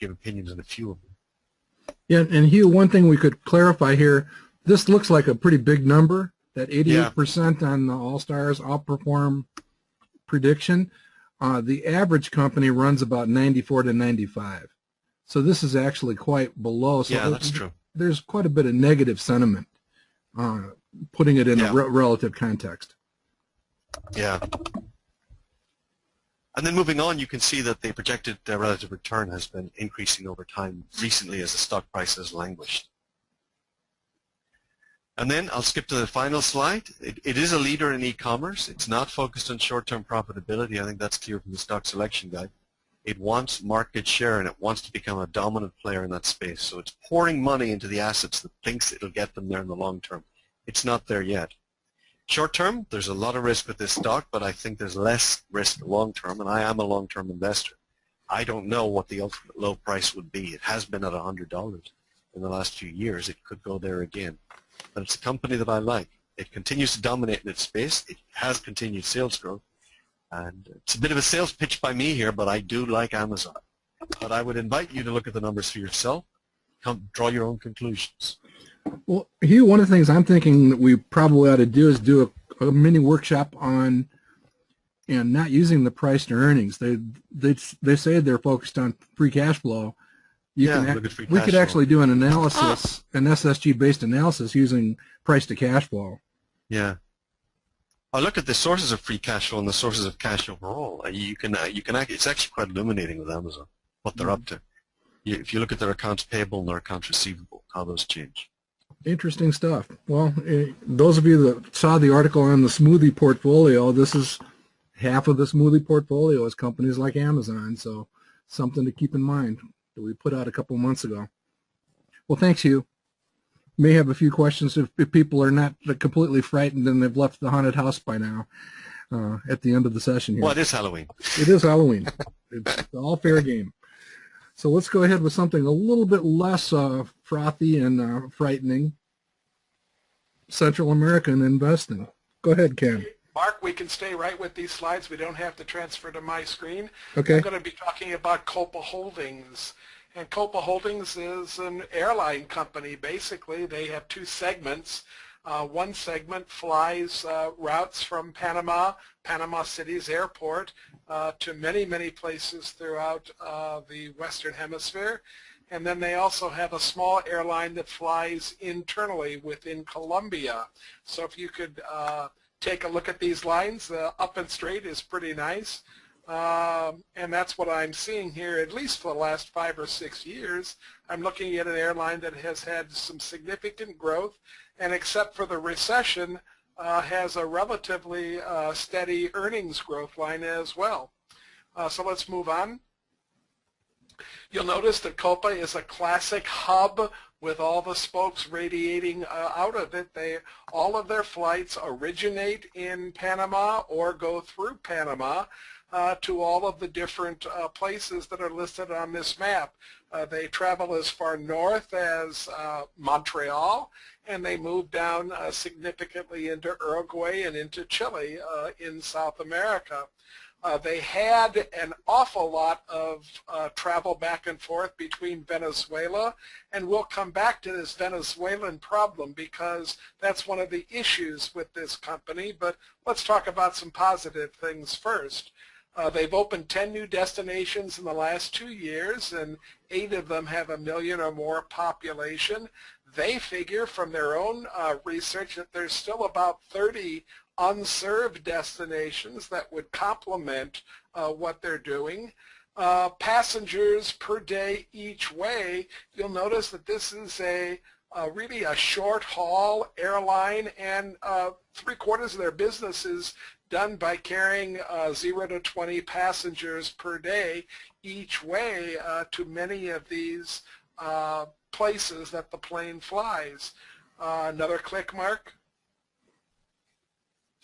give opinions on a few of them. Yeah, and Hugh, one thing we could clarify here, this looks like a pretty big number, that 88% on the All-Stars outperform prediction. The average company runs about 94 to 95. So this is actually quite below. So yeah, that's true. There's quite a bit of negative sentiment, putting it in a relative context. Yeah. And then moving on, you can see that the projected relative return has been increasing over time recently as the stock price has languished. And then I'll skip to the final slide. It is a leader in e-commerce. It's not focused on short-term profitability. I think that's clear from the stock selection guide. It wants market share, and it wants to become a dominant player in that space. So it's pouring money into the assets that thinks it'll get them there in the long term. It's not there yet. Short term, there's a lot of risk with this stock, but I think there's less risk long term, and I am a long-term investor. I don't know what the ultimate low price would be. It has been at $100 in the last few years. It could go there again. But it's a company that I like. It continues to dominate in its space. It has continued sales growth. And it's a bit of a sales pitch by me here, but I do like Amazon. But I would invite you to look at the numbers for yourself. Draw your own conclusions. Well, Hugh, one of the things I'm thinking that we probably ought to do is do a mini workshop on and not using the price to earnings. They say they're focused on free cash flow. We could actually do an analysis, an SSG-based analysis using price to cash flow. Yeah. I look at the sources of free cash flow and the sources of cash overall. It's actually quite illuminating with Amazon what they're up to. If you look at their accounts payable and their accounts receivable, how those change. Interesting stuff. Well, those of you that saw the article on the smoothie portfolio, this is half of the smoothie portfolio is companies like Amazon, so something to keep in mind that we put out a couple months ago. Well, thanks, Hugh. May have a few questions if people are not completely frightened and they've left the haunted house by now at the end of the session here. Well, it is Halloween. It is Halloween. It's all fair game. So let's go ahead with something a little bit less frothy and frightening. Central American investing. Go ahead, Ken. Mark, we can stay right with these slides. We don't have to transfer to my screen. Okay. I'm going to be talking about Copa Holdings. And Copa Holdings is an airline company. Basically, they have two segments. One segment flies routes from Panama City's airport, to many, many places throughout the Western Hemisphere. And then they also have a small airline that flies internally within Colombia. So if you could take a look at these lines, up and straight is pretty nice. And that's what I'm seeing here, at least for the last 5 or 6 years. I'm looking at an airline that has had some significant growth, and except for the recession, has a relatively steady earnings growth line as well. So let's move on. You'll notice that Copa is a classic hub with all the spokes radiating out of it. All of their flights originate in Panama or go through Panama to all of the different places that are listed on this map. They travel as far north as Montreal, and they move down significantly into Uruguay and into Chile in South America. They had an awful lot of travel back and forth between Venezuela, and we'll come back to this Venezuelan problem because that's one of the issues with this company. But let's talk about some positive things first. They've opened 10 new destinations in the last 2 years, and 8 of them have 1 million or more population. They figure from their own research that there's still about 30 unserved destinations that would complement what they're doing. Passengers per day each way, you'll notice that this is really a short haul airline, and 3/4 of their business is done by carrying 0 to 20 passengers per day each way to many of these places that the plane flies. Another click, Mark.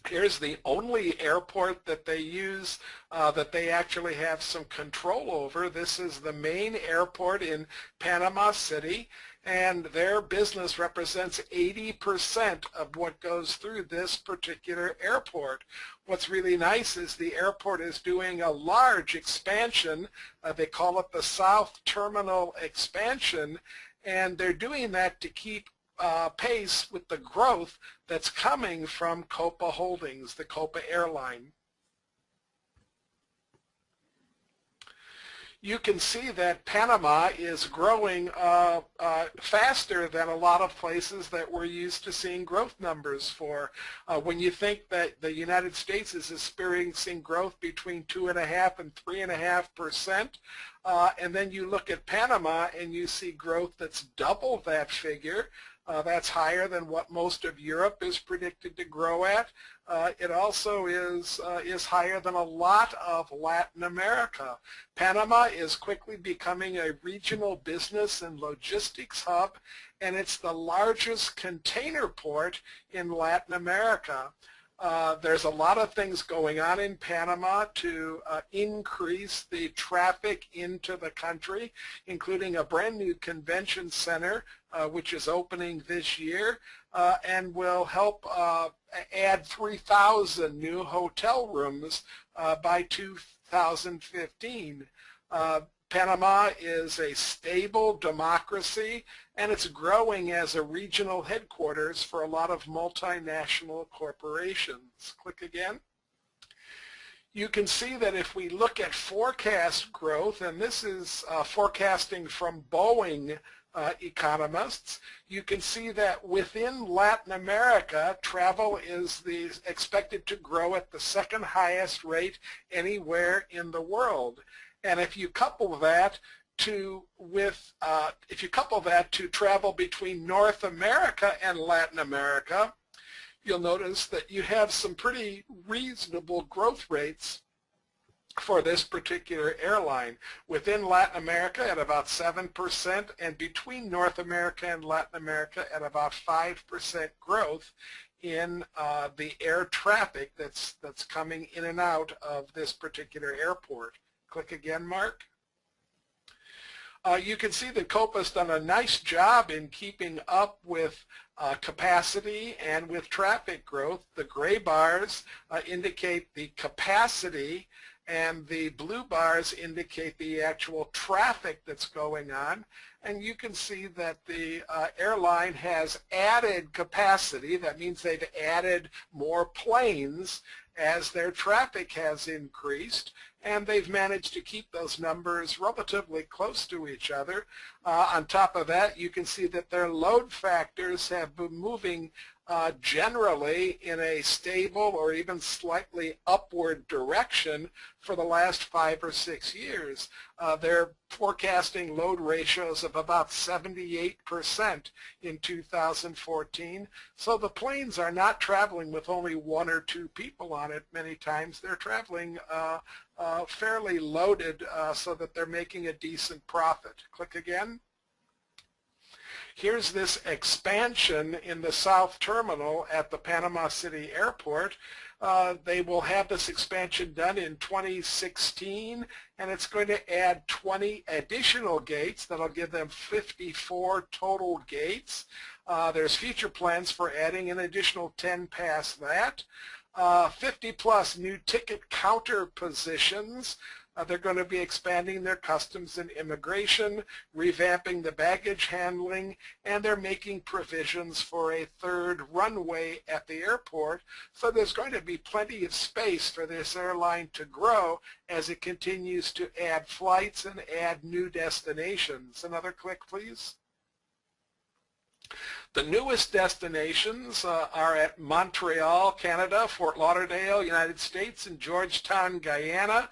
Here's the only airport that they use that they actually have some control over. This is the main airport in Panama City, and their business represents 80% of what goes through this particular airport. What's really nice is the airport is doing a large expansion. They call it the South Terminal expansion, and they're doing that to keep pace with the growth that's coming from Copa Holdings, the Copa airline. You can see that Panama is growing faster than a lot of places that we're used to seeing growth numbers for. When you think that the United States is experiencing growth between 2.5% and 3.5%, and then you look at Panama and you see growth that's double that figure, that's higher than what most of Europe is predicted to grow at. It also is higher than a lot of Latin America. Panama is quickly becoming a regional business and logistics hub, and it's the largest container port in Latin America. There's a lot of things going on in Panama to increase the traffic into the country, including a brand new convention center which is opening this year and will help add 3,000 new hotel rooms by 2015. Panama is a stable democracy, and it's growing as a regional headquarters for a lot of multinational corporations. Click again. You can see that if we look at forecast growth, and this is forecasting from Boeing economists, you can see that within Latin America, travel is expected to grow at the second highest rate anywhere in the world. And if you couple that to travel between North America and Latin America, you'll notice that you have some pretty reasonable growth rates for this particular airline. Within Latin America at about 7%, and between North America and Latin America at about 5% growth in the air traffic that's coming in and out of this particular airport. Click again, Mark. You can see that Copa's done a nice job in keeping up with capacity and with traffic growth. The gray bars indicate the capacity, and the blue bars indicate the actual traffic that's going on. And you can see that the airline has added capacity. That means they've added more planes as their traffic has increased, and they've managed to keep those numbers relatively close to each other. On top of that, you can see that their load factors have been moving generally in a stable or even slightly upward direction for the last 5 or 6 years. They're forecasting load ratios of about 78% in 2014. So the planes are not traveling with only 1 or 2 people on it many times. They're traveling fairly loaded so that they're making a decent profit. Click again. Here's this expansion in the South Terminal at the Panama City Airport. They will have this expansion done in 2016, and it's going to add 20 additional gates. That'll give them 54 total gates. There's future plans for adding an additional 10 past that. 50 plus new ticket counter positions. They're going to be expanding their customs and immigration, revamping the baggage handling, and they're making provisions for a third runway at the airport. So there's going to be plenty of space for this airline to grow as it continues to add flights and add new destinations. Another click, please. The newest destinations are at Montreal, Canada, Fort Lauderdale, United States, and Georgetown, Guyana.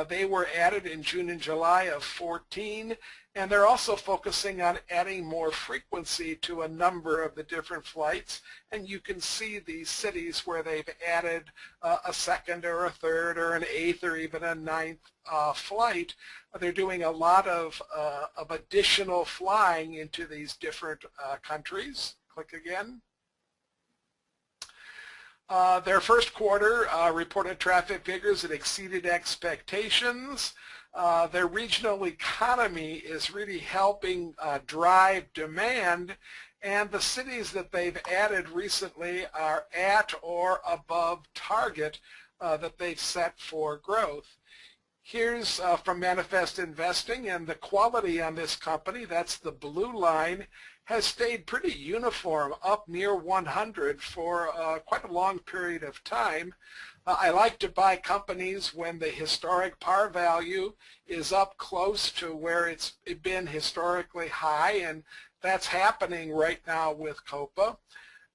They were added in June and July of 14, and they're also focusing on adding more frequency to a number of the different flights, and you can see these cities where they've added a second or a third or an eighth or even a ninth flight. They're doing a lot of additional flying into these different countries. Click again. Their first quarter reported traffic figures that exceeded expectations. Their regional economy is really helping drive demand, and the cities that they've added recently are at or above target that they've set for growth. Here's from Manifest Investing, and the quality on this company, that's the blue line, has stayed pretty uniform, up near 100 for quite a long period of time. I like to buy companies when the historic par value is up close to where it's been historically high, and that's happening right now with Copa.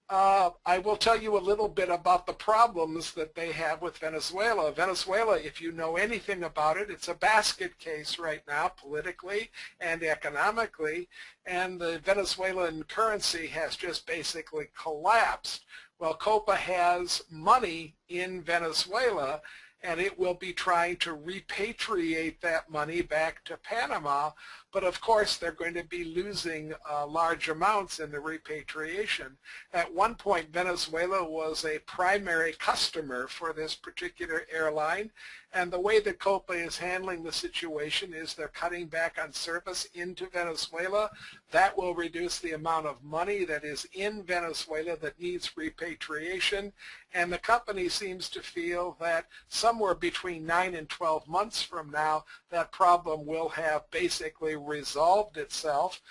I will tell you a little bit about the problems that they have with Venezuela. Venezuela, if you know anything about it, it's a basket case right now politically and economically, and the Venezuelan currency has just basically collapsed. Well, Copa has money in Venezuela, and it will be trying to repatriate that money back to Panama, but of course they're going to be losing large amounts in the repatriation. At one point, Venezuela was a primary customer for this particular airline, and the way that Copa is handling the situation is they're cutting back on service into Venezuela. That will reduce the amount of money that is in Venezuela that needs repatriation, and the company seems to feel that somewhere between 9 and 12 months from now, that problem will have basically resolved itself.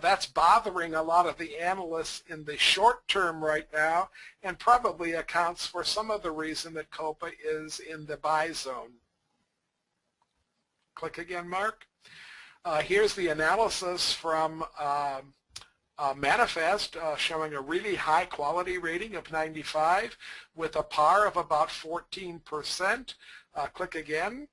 That's bothering a lot of the analysts in the short term right now, and probably accounts for some of the reason that Copa is in the buy zone. Click again, Mark. Here's the analysis from Manifest, showing a really high quality rating of 95 with a par of about 14%. Click again.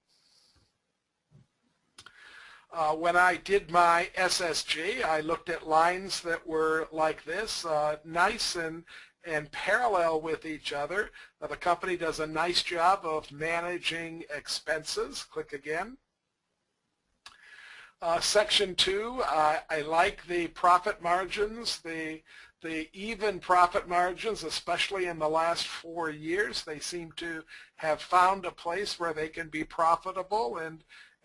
When I did my SSG, I looked at lines that were like this, nice and parallel with each other. The company does a nice job of managing expenses. Click again. Section 2, I like the profit margins, the even profit margins, especially in the last 4 years. They seem to have found a place where they can be profitable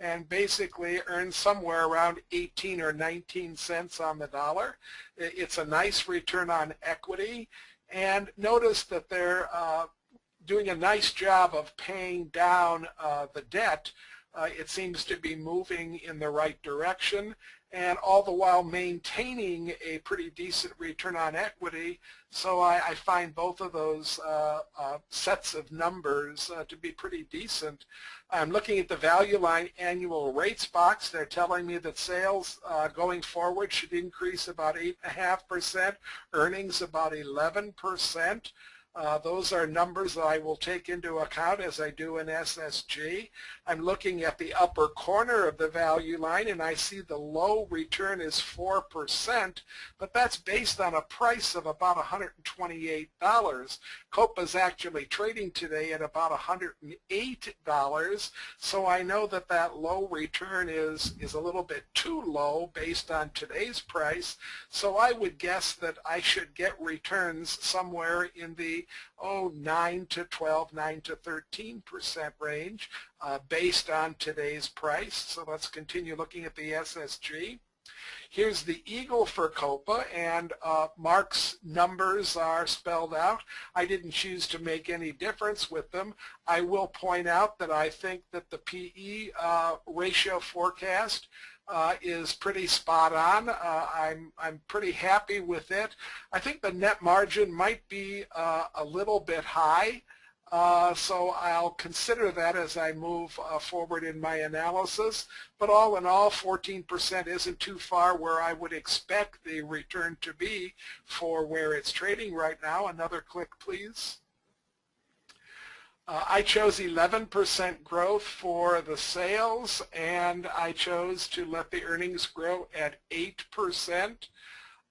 and basically earn somewhere around 18 or 19 cents on the dollar. It's a nice return on equity, and notice that they're doing a nice job of paying down the debt. It seems to be moving in the right direction, and all the while maintaining a pretty decent return on equity. So I find both of those sets of numbers to be pretty decent. I'm looking at the value line annual rates box. They're telling me that sales going forward should increase about 8.5%, earnings about 11%. Those are numbers that I will take into account as I do an SSG. I'm looking at the upper corner of the value line, and I see the low return is 4%, but that's based on a price of about $128. Copa's actually trading today at about $108, so I know that that low return is a little bit too low based on today's price, so I would guess that I should get returns somewhere in the 9 to 12, 9 to 13% range based on today's price. So let's continue looking at the SSG. Here's the eagle for Copa, and Mark's numbers are spelled out. I didn't choose to make any difference with them. I will point out that I think that the PE ratio forecast is pretty spot on. I'm pretty happy with it. I think the net margin might be a little bit high. So I'll consider that as I move forward in my analysis. But all in all, 14% isn't too far where I would expect the return to be for where it's trading right now. Another click, please. I chose 11% growth for the sales, and I chose to let the earnings grow at 8%.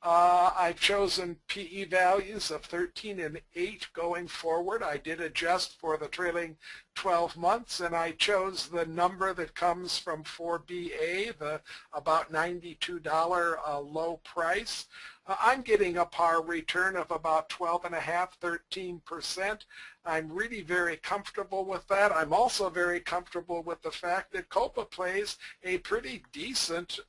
I've chosen PE values of 13 and 8 going forward. I did adjust for the trailing 12 months, and I chose the number that comes from 4BA, the about $92 low price. I'm getting a par return of about 12.5–13%. I'm really very comfortable with that. I'm also very comfortable with the fact that Copa pays a pretty decent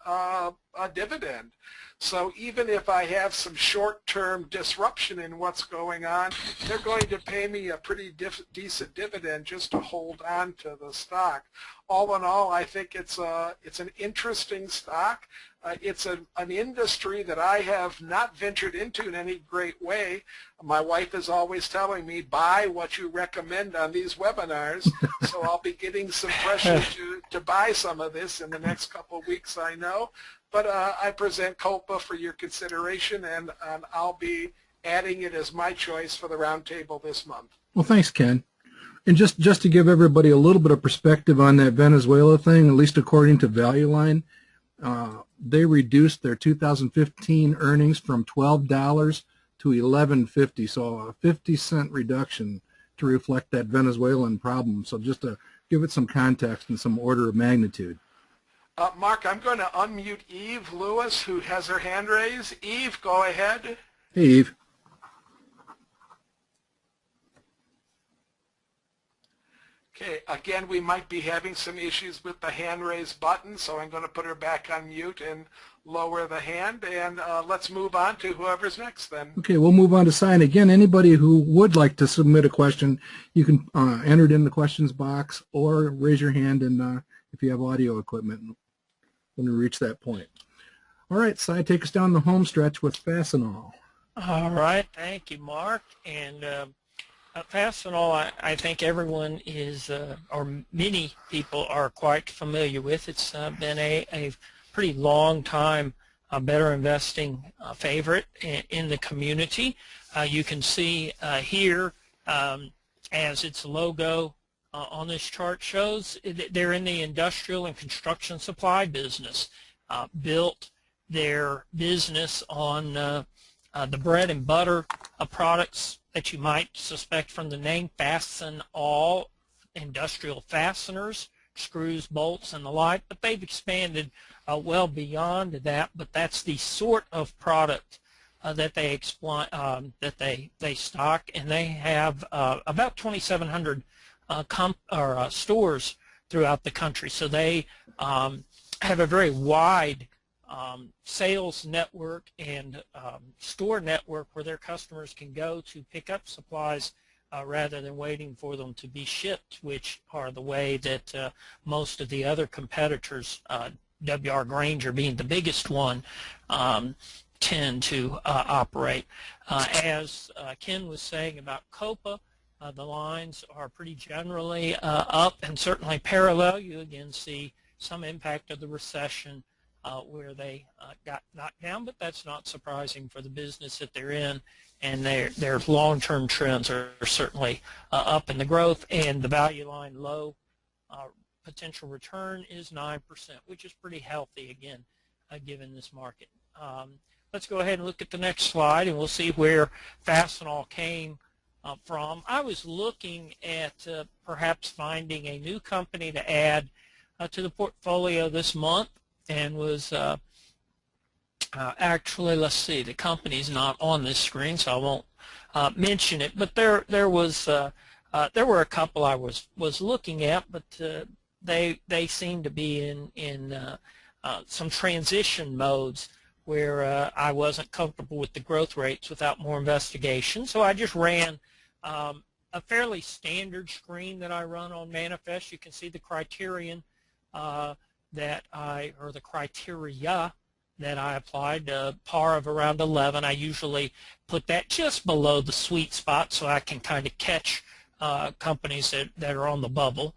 dividend. So even if I have some short-term disruption in what's going on, they're going to pay me a pretty decent dividend just to hold on to the stock. All in all, I think it's an interesting stock. It's an industry that I have not ventured into in any great way. My wife is always telling me, buy what you recommend on these webinars, so I'll be getting some pressure to buy some of this in the next couple of weeks, I know. But I present Copa for your consideration, and I'll be adding it as my choice for the roundtable this month. Well, thanks, Ken. And just to give everybody a little bit of perspective on that Venezuela thing, at least according to Value Line, they reduced their 2015 earnings from $12 to $11.50, so a 50-cent reduction to reflect that Venezuelan problem. So just to give it some context and some order of magnitude. Mark, I'm going to unmute Eve Lewis, who has her hand raised. Eve, go ahead. Hey, Eve. Okay, again, we might be having some issues with the hand raise button, so I'm going to put her back on mute and lower the hand, and let's move on to whoever's next then. Okay, we'll move on to SYNA. Again, anybody who would like to submit a question, you can enter it in the questions box or raise your hand and if you have audio equipment when we reach that point. All right, Sy, take us down the home stretch with Fastenal. All right, thank you, Mark. And Fastenal, I think everyone is, or many people are quite familiar with. It's been a pretty long time better investing favorite in the community. You can see here, as its logo on this chart shows, they're in the industrial and construction supply business. Built their business on the bread and butter products that you might suspect from the name, Fastenal, industrial fasteners, screws, bolts, and the like, but they've expanded well beyond that. But that's the sort of product that they they stock, and they have about 2,700 stores throughout the country. So they have a very wide sales network and store network where their customers can go to pick up supplies rather than waiting for them to be shipped, which are the way that most of the other competitors, W.R. Grainger being the biggest one, tend to operate. As Ken was saying about Copa, the lines are pretty generally up and certainly parallel. You again see some impact of the recession where they got knocked down, but that's not surprising for the business that they're in, and their long-term trends are certainly up in the growth, and the value line low potential return is 9%, which is pretty healthy again given this market. Let's go ahead and look at the next slide, and we'll see where Fastenal came from. I was looking at perhaps finding a new company to add to the portfolio this month, and was actually, let's see, the company's not on this screen, so I won't mention it. But there were a couple I was looking at, but they seem to be in some transition modes where I wasn't comfortable with the growth rates without more investigation. So I just ran a fairly standard screen that I run on Manifest. You can see the criterion or the criteria that I applied, par of around 11. I usually put that just below the sweet spot so I can kind of catch companies that are on the bubble.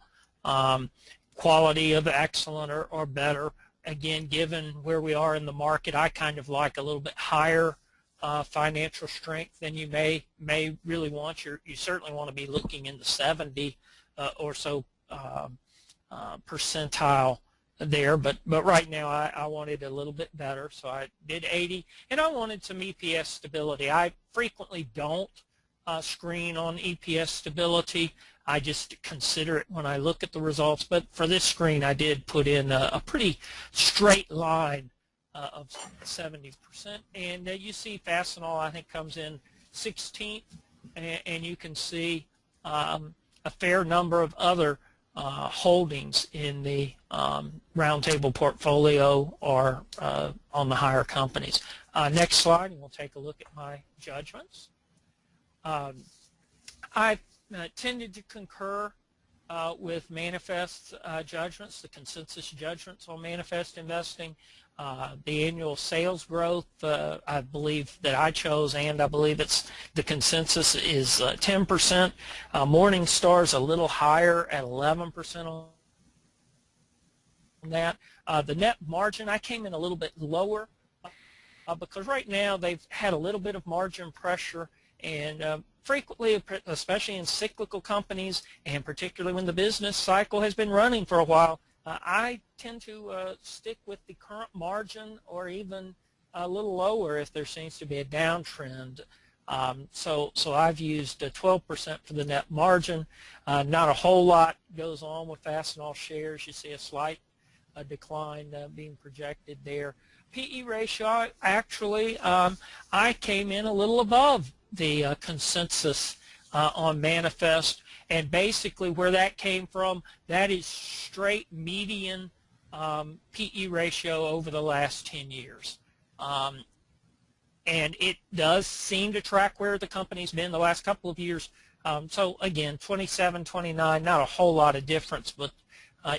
Quality of excellent or better. Again, given where we are in the market, I kind of like a little bit higher financial strength than you may really want. You certainly want to be looking in the 70 or so percentile there, but right now I wanted a little bit better, so I did 80, and I wanted some EPS stability. I frequently don't screen on EPS stability. I just consider it when I look at the results, but for this screen I did put in a pretty straight line of 70%, and you see Fastenal I think comes in 16th, and you can see a fair number of other holdings in the roundtable portfolio or on the higher companies. Next slide, and we'll take a look at my judgments. I tended to concur with Manifest's judgments, the consensus judgments on Manifest investing. The annual sales growth, I believe that I chose, and I believe it's the consensus is 10%. Morningstar's a little higher at 11% on that. The net margin, I came in a little bit lower because right now they've had a little bit of margin pressure, and frequently, especially in cyclical companies, and particularly when the business cycle has been running for a while, I tend to stick with the current margin or even a little lower if there seems to be a downtrend. So I've used 12% for the net margin. Not a whole lot goes on with Fastenal shares. You see a slight decline being projected there. PE ratio, actually, I came in a little above the consensus on Manifest, and basically where that came from, that is straight median PE ratio over the last 10 years. And it does seem to track where the company's been the last couple of years. So again, 27, 29, not a whole lot of difference, but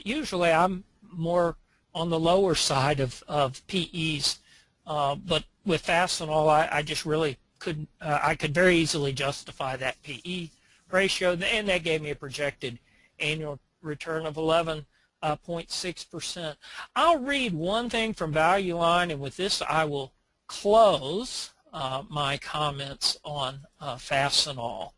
usually I'm more on the lower side of PEs. But with Fastenal, I just really couldn't, I could very easily justify that PE ratio, and that gave me a projected annual return of 11.6%. I'll read one thing from Value Line, and with this I will close my comments on Fastenal.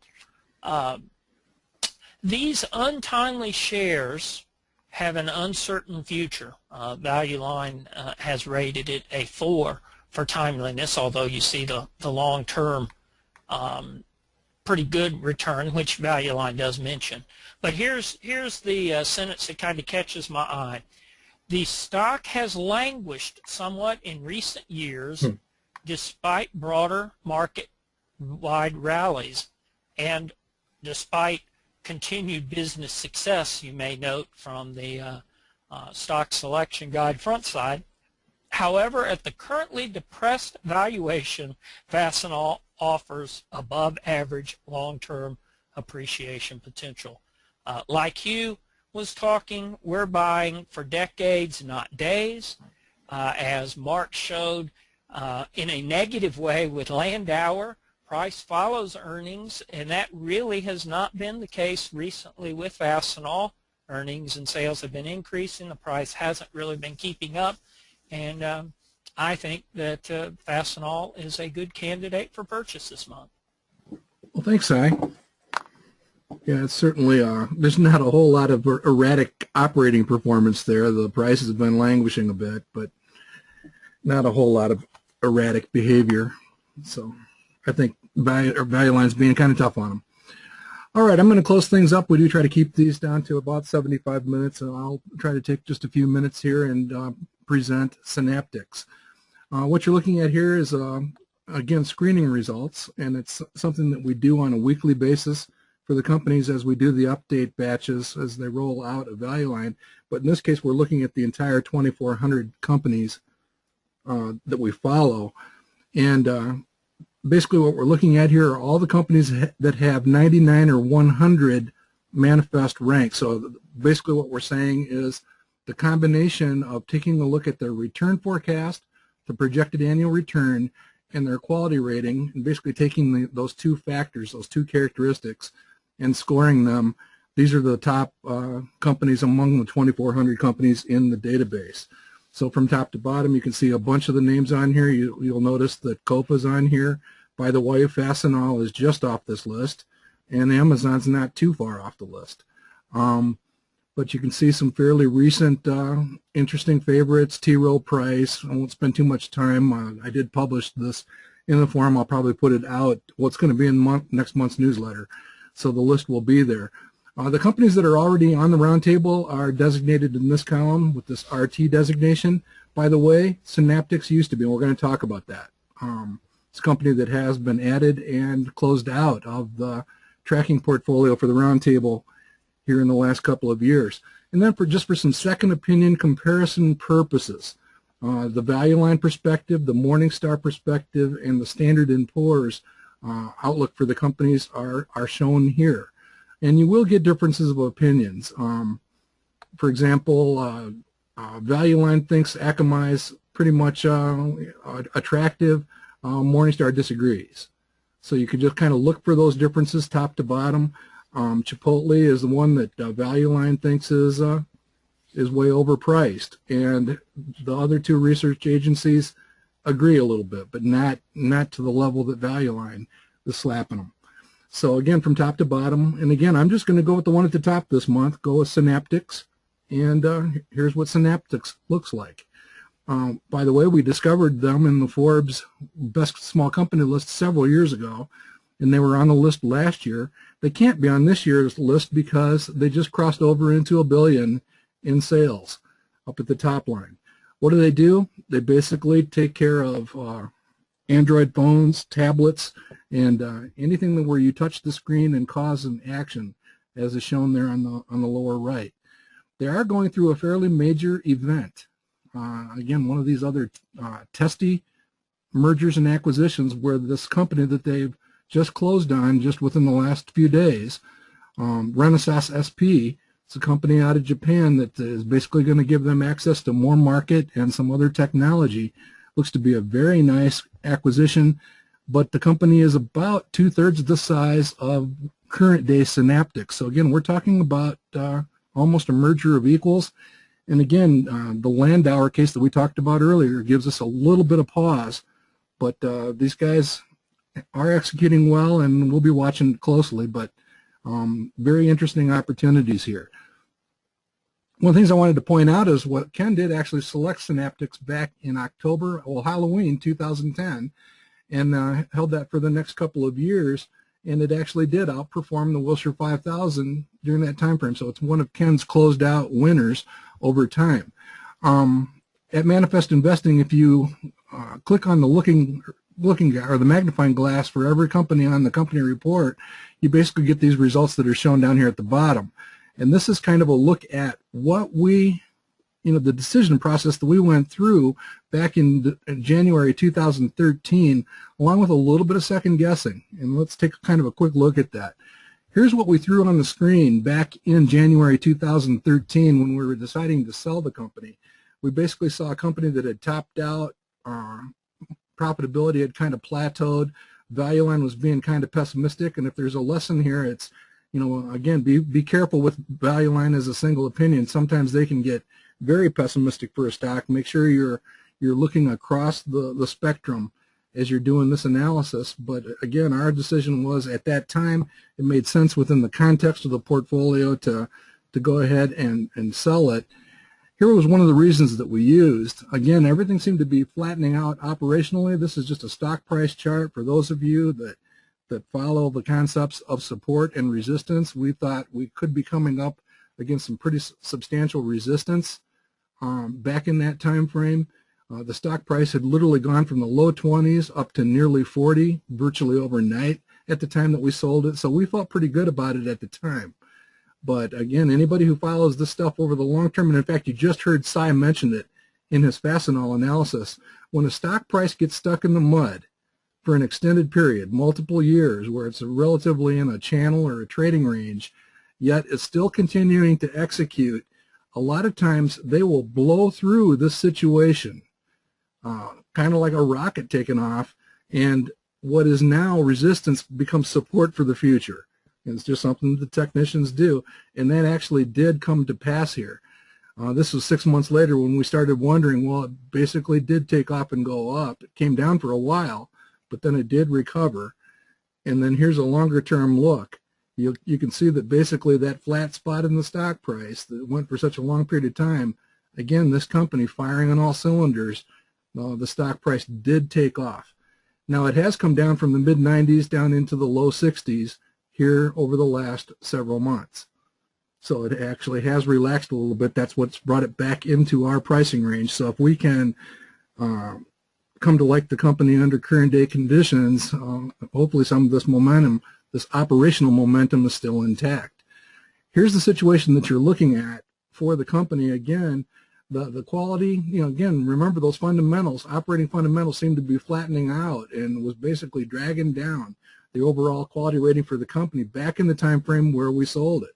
These untimely shares have an uncertain future. Value Line has rated it a 4 for timeliness, although you see the long-term pretty good return, which Value Line does mention. But here's the sentence that kind of catches my eye. The stock has languished somewhat in recent years despite broader market-wide rallies and despite continued business success, you may note from the stock selection guide front side. However, at the currently depressed valuation, Fastenal offers above average long-term appreciation potential. Like Hugh was talking, we're buying for decades, not days. As Mark showed in a negative way with Landauer, price follows earnings, and that really has not been the case recently with Fastenal. Earnings and sales have been increasing. The price hasn't really been keeping up. And I think that Fastenal is a good candidate for purchase this month. Well, thanks, Si. Yeah, it's certainly, there's not a whole lot of erratic operating performance there. The price has been languishing a bit, but not a whole lot of erratic behavior. So I think Value Line's being kind of tough on them. All right, I'm going to close things up. We do try to keep these down to about 75 minutes, and I'll try to take just a few minutes here and present Synaptics. What you're looking at here is, again, screening results, and it's something that we do on a weekly basis for the companies as we do the update batches as they roll out a value line. But in this case, we're looking at the entire 2,400 companies that we follow. And basically what we're looking at here are all the companies that have 99 or 100 manifest ranks. So basically what we're saying is the combination of taking a look at their return forecast, the projected annual return, and their quality rating, and basically taking those two factors, those two characteristics, and scoring them. These are the top companies among the 2,400 companies in the database. So from top to bottom, you can see a bunch of the names on here. You'll notice that Copa's on here. By the way, Fastenal is just off this list, and Amazon's not too far off the list. But you can see some fairly recent interesting favorites. T-Rowe Price. I won't spend too much time. I did publish this in the forum. I'll probably put it out. What's going to be in next month's newsletter. So the list will be there. The companies that are already on the roundtable are designated in this column with this RT designation. By the way, Synaptics used to be, and we're going to talk about that. It's a company that has been added and closed out of the tracking portfolio for the roundtable here in the last couple of years. And then just for some second opinion comparison purposes, the value line perspective, the Morningstar perspective, and the Standard & Poor's outlook for the companies are shown here. And you will get differences of opinions. For example, Value Line thinks Akamai's pretty much attractive. Morningstar disagrees. So you could just kind of look for those differences top to bottom. Chipotle is the one that Value Line thinks is way overpriced, and the other two research agencies agree a little bit, but not to the level that Value Line is slapping them. So again, from top to bottom, and again, I'm just going to go with the one at the top this month, go with Synaptics, and here's what Synaptics looks like. By the way, we discovered them in the Forbes Best Small Company list several years ago, and they were on the list last year. They can't be on this year's list because they just crossed over into $1 billion in sales up at the top line. What do? They basically take care of Android phones, tablets, and anything where you touch the screen and cause an action, as is shown there on the lower right. They are going through a fairly major event. Again, one of these other testy mergers and acquisitions where this company that they've just closed on just within the last few days, Renesas SP, it's a company out of Japan that is basically going to give them access to more market and some other technology. Looks to be a very nice acquisition, but the company is about 2/3 the size of current day Synaptics. So again, we're talking about almost a merger of equals. And again, the Landauer case that we talked about earlier gives us a little bit of pause, but these guys are executing well, and we'll be watching closely, but very interesting opportunities here. One of the things I wanted to point out is what Ken did actually select Synaptics back in October, well, Halloween 2010, and held that for the next couple of years, and it actually did outperform the Wilshire 5000 during that time frame. So it's one of Ken's closed out winners over time. At Manifest Investing, if you click on the looking or the magnifying glass for every company on the company report, you basically get these results that are shown down here at the bottom. And this is kind of a look at what the decision process that we went through back in January 2013, along with a little bit of second guessing. And let's take kind of a quick look at that. Here's what we threw on the screen back in January 2013 when we were deciding to sell the company. We basically saw a company that had topped out, profitability had kind of plateaued, value line was being kind of pessimistic, and if there's a lesson here, it's, again, be careful with value line as a single opinion. Sometimes they can get very pessimistic for a stock. Make sure you're looking across the spectrum as you're doing this analysis. But again, our decision was at that time it made sense within the context of the portfolio to go ahead and sell it. Here was one of the reasons that we used. Again, everything seemed to be flattening out operationally. This is just a stock price chart for those of you that follow the concepts of support and resistance. We thought we could be coming up against some pretty substantial resistance back in that time frame. The stock price had literally gone from the low 20s up to nearly 40 virtually overnight, at the time that we sold it, so we felt pretty good about it at the time. But again, anybody who follows this stuff over the long term, and in fact, you just heard Cy mention it in his Fastenal analysis, when a stock price gets stuck in the mud for an extended period, multiple years, where it's relatively in a channel or a trading range, yet it's still continuing to execute, a lot of times they will blow through this situation, kind of like a rocket taking off, and what is now resistance becomes support for the future. And it's just something the technicians do, and that actually did come to pass here. This was 6 months later when we started wondering, well, it basically did take off and go up. It came down for a while, but then it did recover. And then here's a longer term look. You can see that basically that flat spot in the stock price that went for such a long period of time, again, this company firing on all cylinders, the stock price did take off. Now it has come down from the mid-90s down into the low 60s here over the last several months. So it actually has relaxed a little bit. That's what's brought it back into our pricing range. So if we can come to like the company under current day conditions, hopefully some of this momentum, this operational momentum, is still intact. Here's the situation that you're looking at for the company. Again, the quality, again, remember those fundamentals, operating fundamentals seem to be flattening out and was basically dragging down the overall quality rating for the company back in the time frame where we sold it.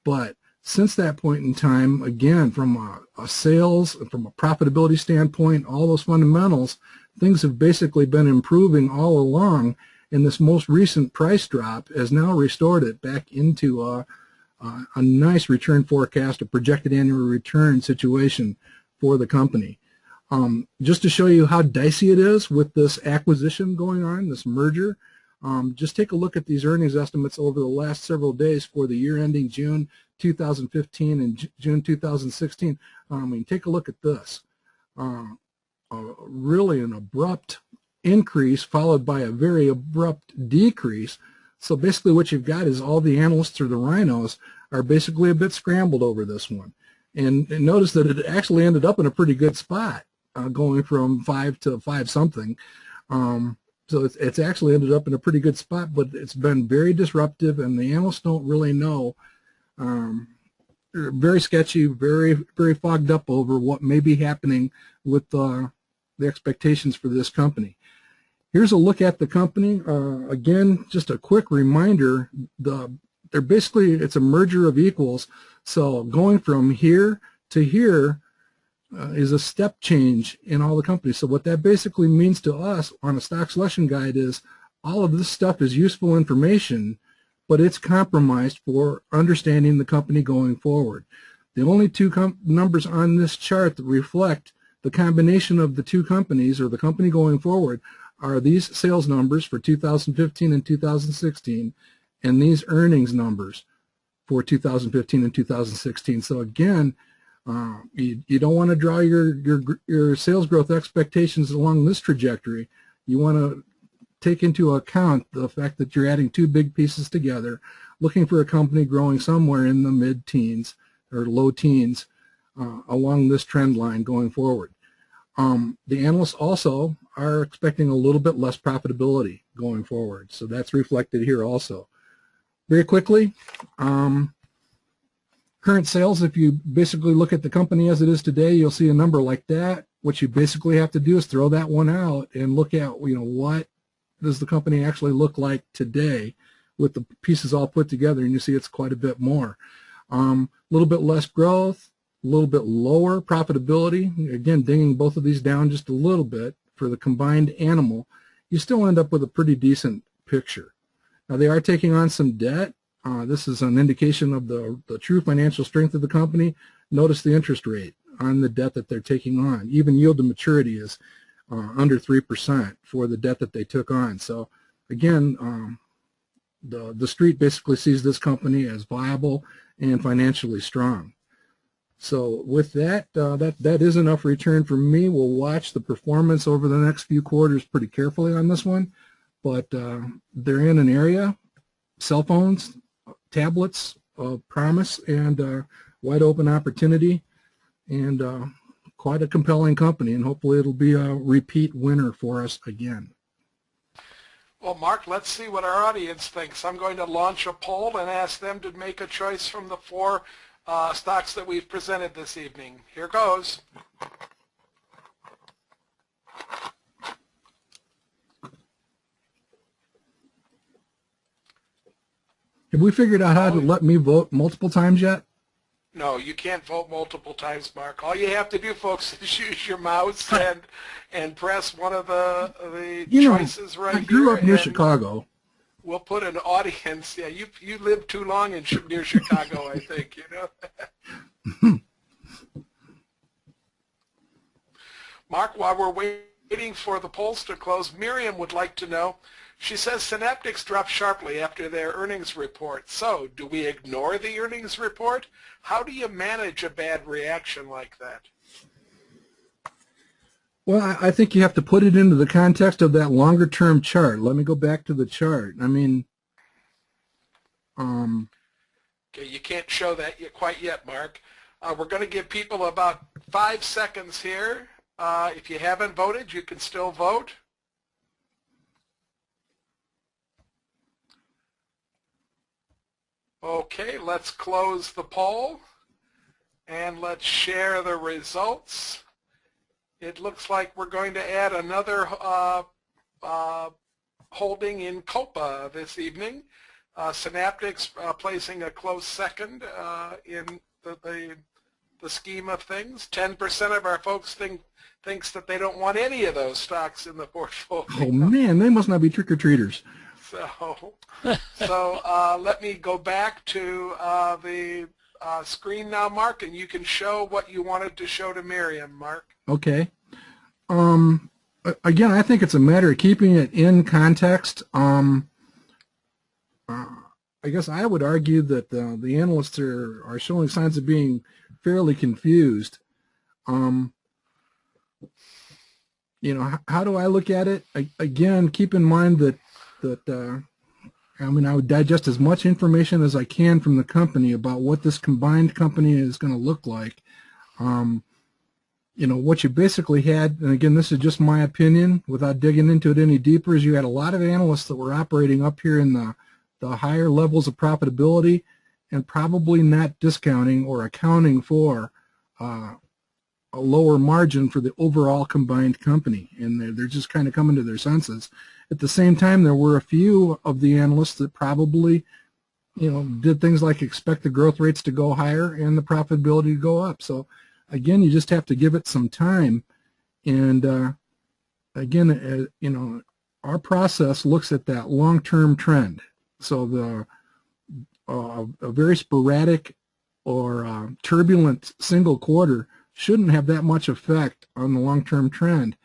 But since that point in time, again, from a sales, from a profitability standpoint, all those fundamentals, things have basically been improving all along, and this most recent price drop has now restored it back into a nice return forecast, a projected annual return situation for the company. Just to show you how dicey it is with this acquisition going on, this merger, just take a look at these earnings estimates over the last several days for the year ending June 2015 and June 2016. Take a look at this. Really an abrupt increase followed by a very abrupt decrease. So basically what you've got is all the analysts or the rhinos are basically a bit scrambled over this one. And notice that it actually ended up in a pretty good spot, going from 5 to 5 something. So it's actually ended up in a pretty good spot, but it's been very disruptive, and the analysts don't really know. Very sketchy, very, very fogged up over what may be happening with the expectations for this company. Here's a look at the company. Again, just a quick reminder, they're basically, it's a merger of equals. So going from here to here is a step change in all the companies. So what that basically means to us on a stock selection guide is all of this stuff is useful information, but it's compromised for understanding the company going forward. The only two numbers on this chart that reflect the combination of the two companies or the company going forward are these sales numbers for 2015 and 2016 and these earnings numbers for 2015 and 2016. So again, you don't want to draw your sales growth expectations along this trajectory. You want to take into account the fact that you're adding two big pieces together, looking for a company growing somewhere in the mid-teens or low teens along this trend line going forward. The analysts also are expecting a little bit less profitability going forward, so that's reflected here also. Very quickly, current sales, if you basically look at the company as it is today, you'll see a number like that. What you basically have to do is throw that one out and look at, what does the company actually look like today with the pieces all put together, and you see it's quite a bit more. A little bit less growth, a little bit lower profitability. Again, dinging both of these down just a little bit for the combined animal, you still end up with a pretty decent picture. Now, they are taking on some debt. This is an indication of the true financial strength of the company. Notice the interest rate on the debt that they're taking on. Even yield to maturity is under 3% for the debt that they took on. So again, the street basically sees this company as viable and financially strong. So with that, that is enough return for me. We'll watch the performance over the next few quarters pretty carefully on this one. But they're in an area, cell phones, tablets, promise, and wide open opportunity, and quite a compelling company, and hopefully it'll be a repeat winner for us again. Well, Mark, let's see what our audience thinks. I'm going to launch a poll and ask them to make a choice from the four stocks that we've presented this evening. Here goes. Have we figured out how to let me vote multiple times yet? No, you can't vote multiple times, Mark. All you have to do, folks, is use your mouse and press one of the choices right here. I grew up near Chicago. We'll put an audience. Yeah, you lived too long near Chicago, I think. Mark, while we're waiting for the polls to close, Miriam would like to know. She says Synaptics dropped sharply after their earnings report. So, do we ignore the earnings report? How do you manage a bad reaction like that? Well, I think you have to put it into the context of that longer-term chart. Let me go back to the chart. I mean, okay, you can't show that quite yet, Mark. We're going to give people about 5 seconds here. If you haven't voted, you can still vote. Okay, let's close the poll and let's share the results. It looks like we're going to add another holding in Copa this evening. Synaptics placing a close second in the scheme of things. 10% of our folks thinks that they don't want any of those stocks in the portfolio. Oh man, they must not be trick-or-treaters. So let me go back to the screen now, Mark, and you can show what you wanted to show to Miriam, Mark. Okay. Again, I think it's a matter of keeping it in context. I guess I would argue that the analysts are showing signs of being fairly confused. How do I look at it? Again, keep in mind that I would digest as much information as I can from the company about what this combined company is going to look like. What you basically had, and again, this is just my opinion without digging into it any deeper, is you had a lot of analysts that were operating up here in the higher levels of profitability and probably not discounting or accounting for a lower margin for the overall combined company, and they're just kind of coming to their senses. At the same time, there were a few of the analysts that probably, did things like expect the growth rates to go higher and the profitability to go up. So, again, you just have to give it some time. And again, our process looks at that long-term trend. So a very sporadic or turbulent single quarter shouldn't have that much effect on the long-term trend.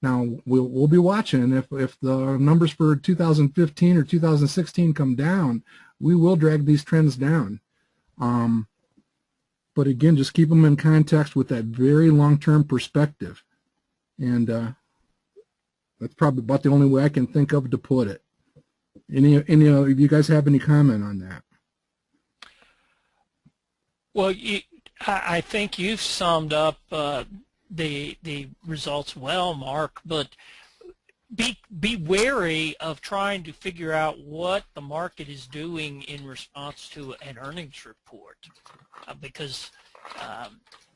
Now, we'll be watching. If the numbers for 2015 or 2016 come down, we will drag these trends down. But again, just keep them in context with that very long-term perspective. And that's probably about the only way I can think of to put it. Any of you guys have any comment on that? Well, I think you've summed up the results well, Mark, but be wary of trying to figure out what the market is doing in response to an earnings report, because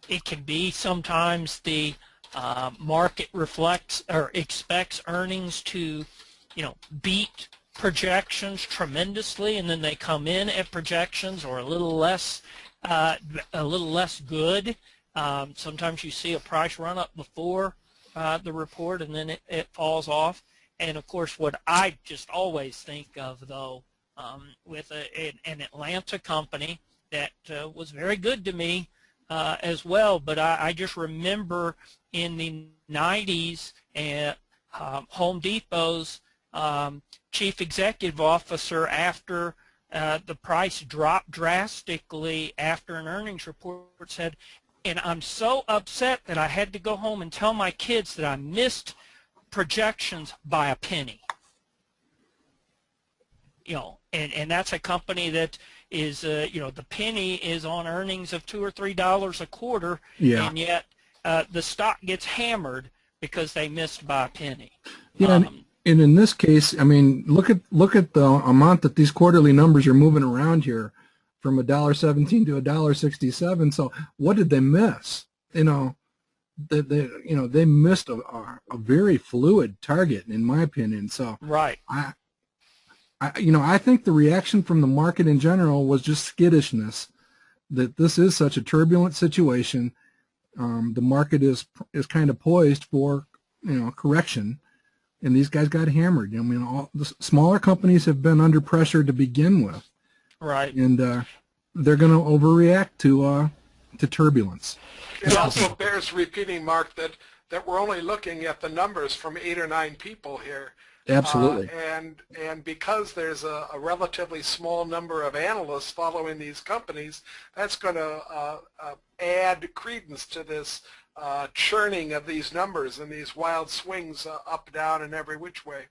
it can be sometimes the market reflects or expects earnings to, beat projections tremendously, and then they come in at projections or a little less good. Sometimes you see a price run up before the report, and then it falls off. And of course, what I just always think of, though, with an Atlanta company that was very good to me as well, but I just remember in the 90s, Home Depot's chief executive officer, after the price dropped drastically after an earnings report, said, and I'm so upset that I had to go home and tell my kids that I missed projections by a penny. And that's a company that is, the penny is on earnings of $2 or $3 a quarter, yeah. And yet the stock gets hammered because they missed by a penny. Yeah, And in this case, I mean, look at the amount that these quarterly numbers are moving around here, from $1.17 to $1.67. So what did they miss? You know, they missed a very fluid target, in my opinion. So right. I think the reaction from the market in general was just skittishness, that this is such a turbulent situation. The market is kind of poised for, correction, and these guys got hammered. I mean, all the smaller companies have been under pressure to begin with, right? And they're going to overreact to turbulence. It also bears repeating, Mark, that we're only looking at the numbers from 8 or 9 people here. Absolutely. And because there's a relatively small number of analysts following these companies, that's going to add credence to this churning of these numbers and these wild swings up, down, and every which way.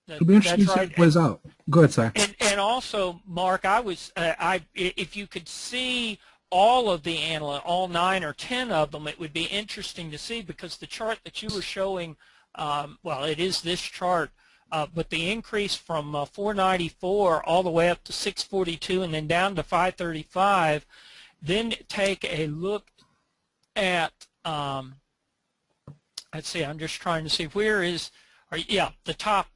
It'll be interesting to see how it plays out. Go ahead, Si. And also, Mark, if you could see all of the analysts, all 9 or 10 of them, it would be interesting to see, because the chart that you were showing, well, it is this chart, but the increase from 494 all the way up to 642 and then down to 535, then take a look at, let's see, I'm just trying to see, where is, yeah, the top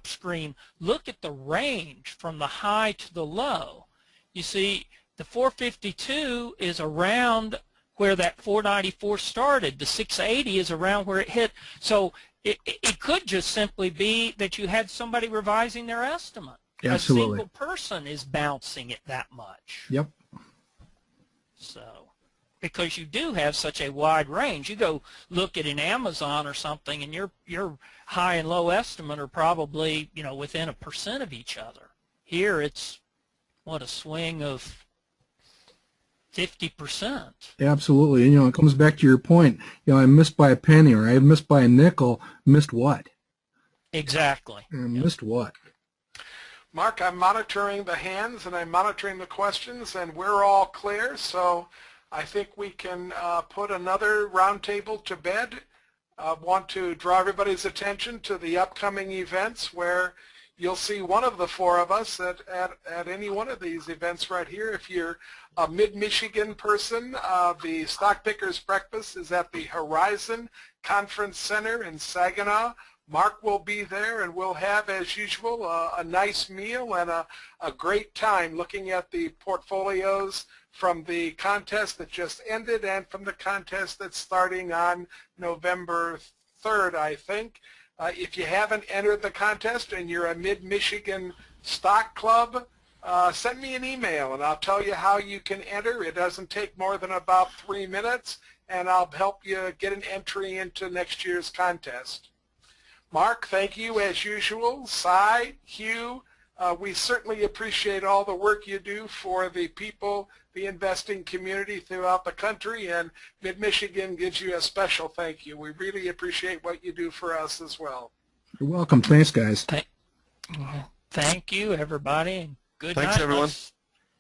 screen, look at the range from the high to the low. You see, the 452 is around where that 494 started. The 680 is around where it hit. So it could just simply be that you had somebody revising their estimate. Absolutely. A single person is bouncing it that much. Yep. So, because you do have such a wide range. You go look at an Amazon or something, and your high and low estimate are probably, within 1% of each other. Here it's, what, a swing of 50%. Absolutely. And, it comes back to your point. I missed by a penny, or I missed by a nickel. Missed what? Exactly. Missed what? Mark, I'm monitoring the hands and I'm monitoring the questions, and we're all clear. So I think we can put another roundtable to bed. I want to draw everybody's attention to the upcoming events, where you'll see one of the 4 of us at any one of these events right here. If you're a Mid-Michigan person, the Stock Pickers Breakfast is at the Horizon Conference Center in Saginaw. Mark will be there, and we'll have, as usual, a nice meal and a great time looking at the portfolios from the contest that just ended and from the contest that's starting on November 3rd, I think. If you haven't entered the contest and you're a Mid-Michigan Stock Club, send me an email and I'll tell you how you can enter. It doesn't take more than about 3 minutes, and I'll help you get an entry into next year's contest. Mark, thank you as usual. Si, Hugh, we certainly appreciate all the work you do for the people, the investing community throughout the country, and Mid-Michigan gives you a special thank you. We really appreciate what you do for us as well. You're welcome. Thanks, guys. Thank you, everybody, and good night. Thanks, everyone.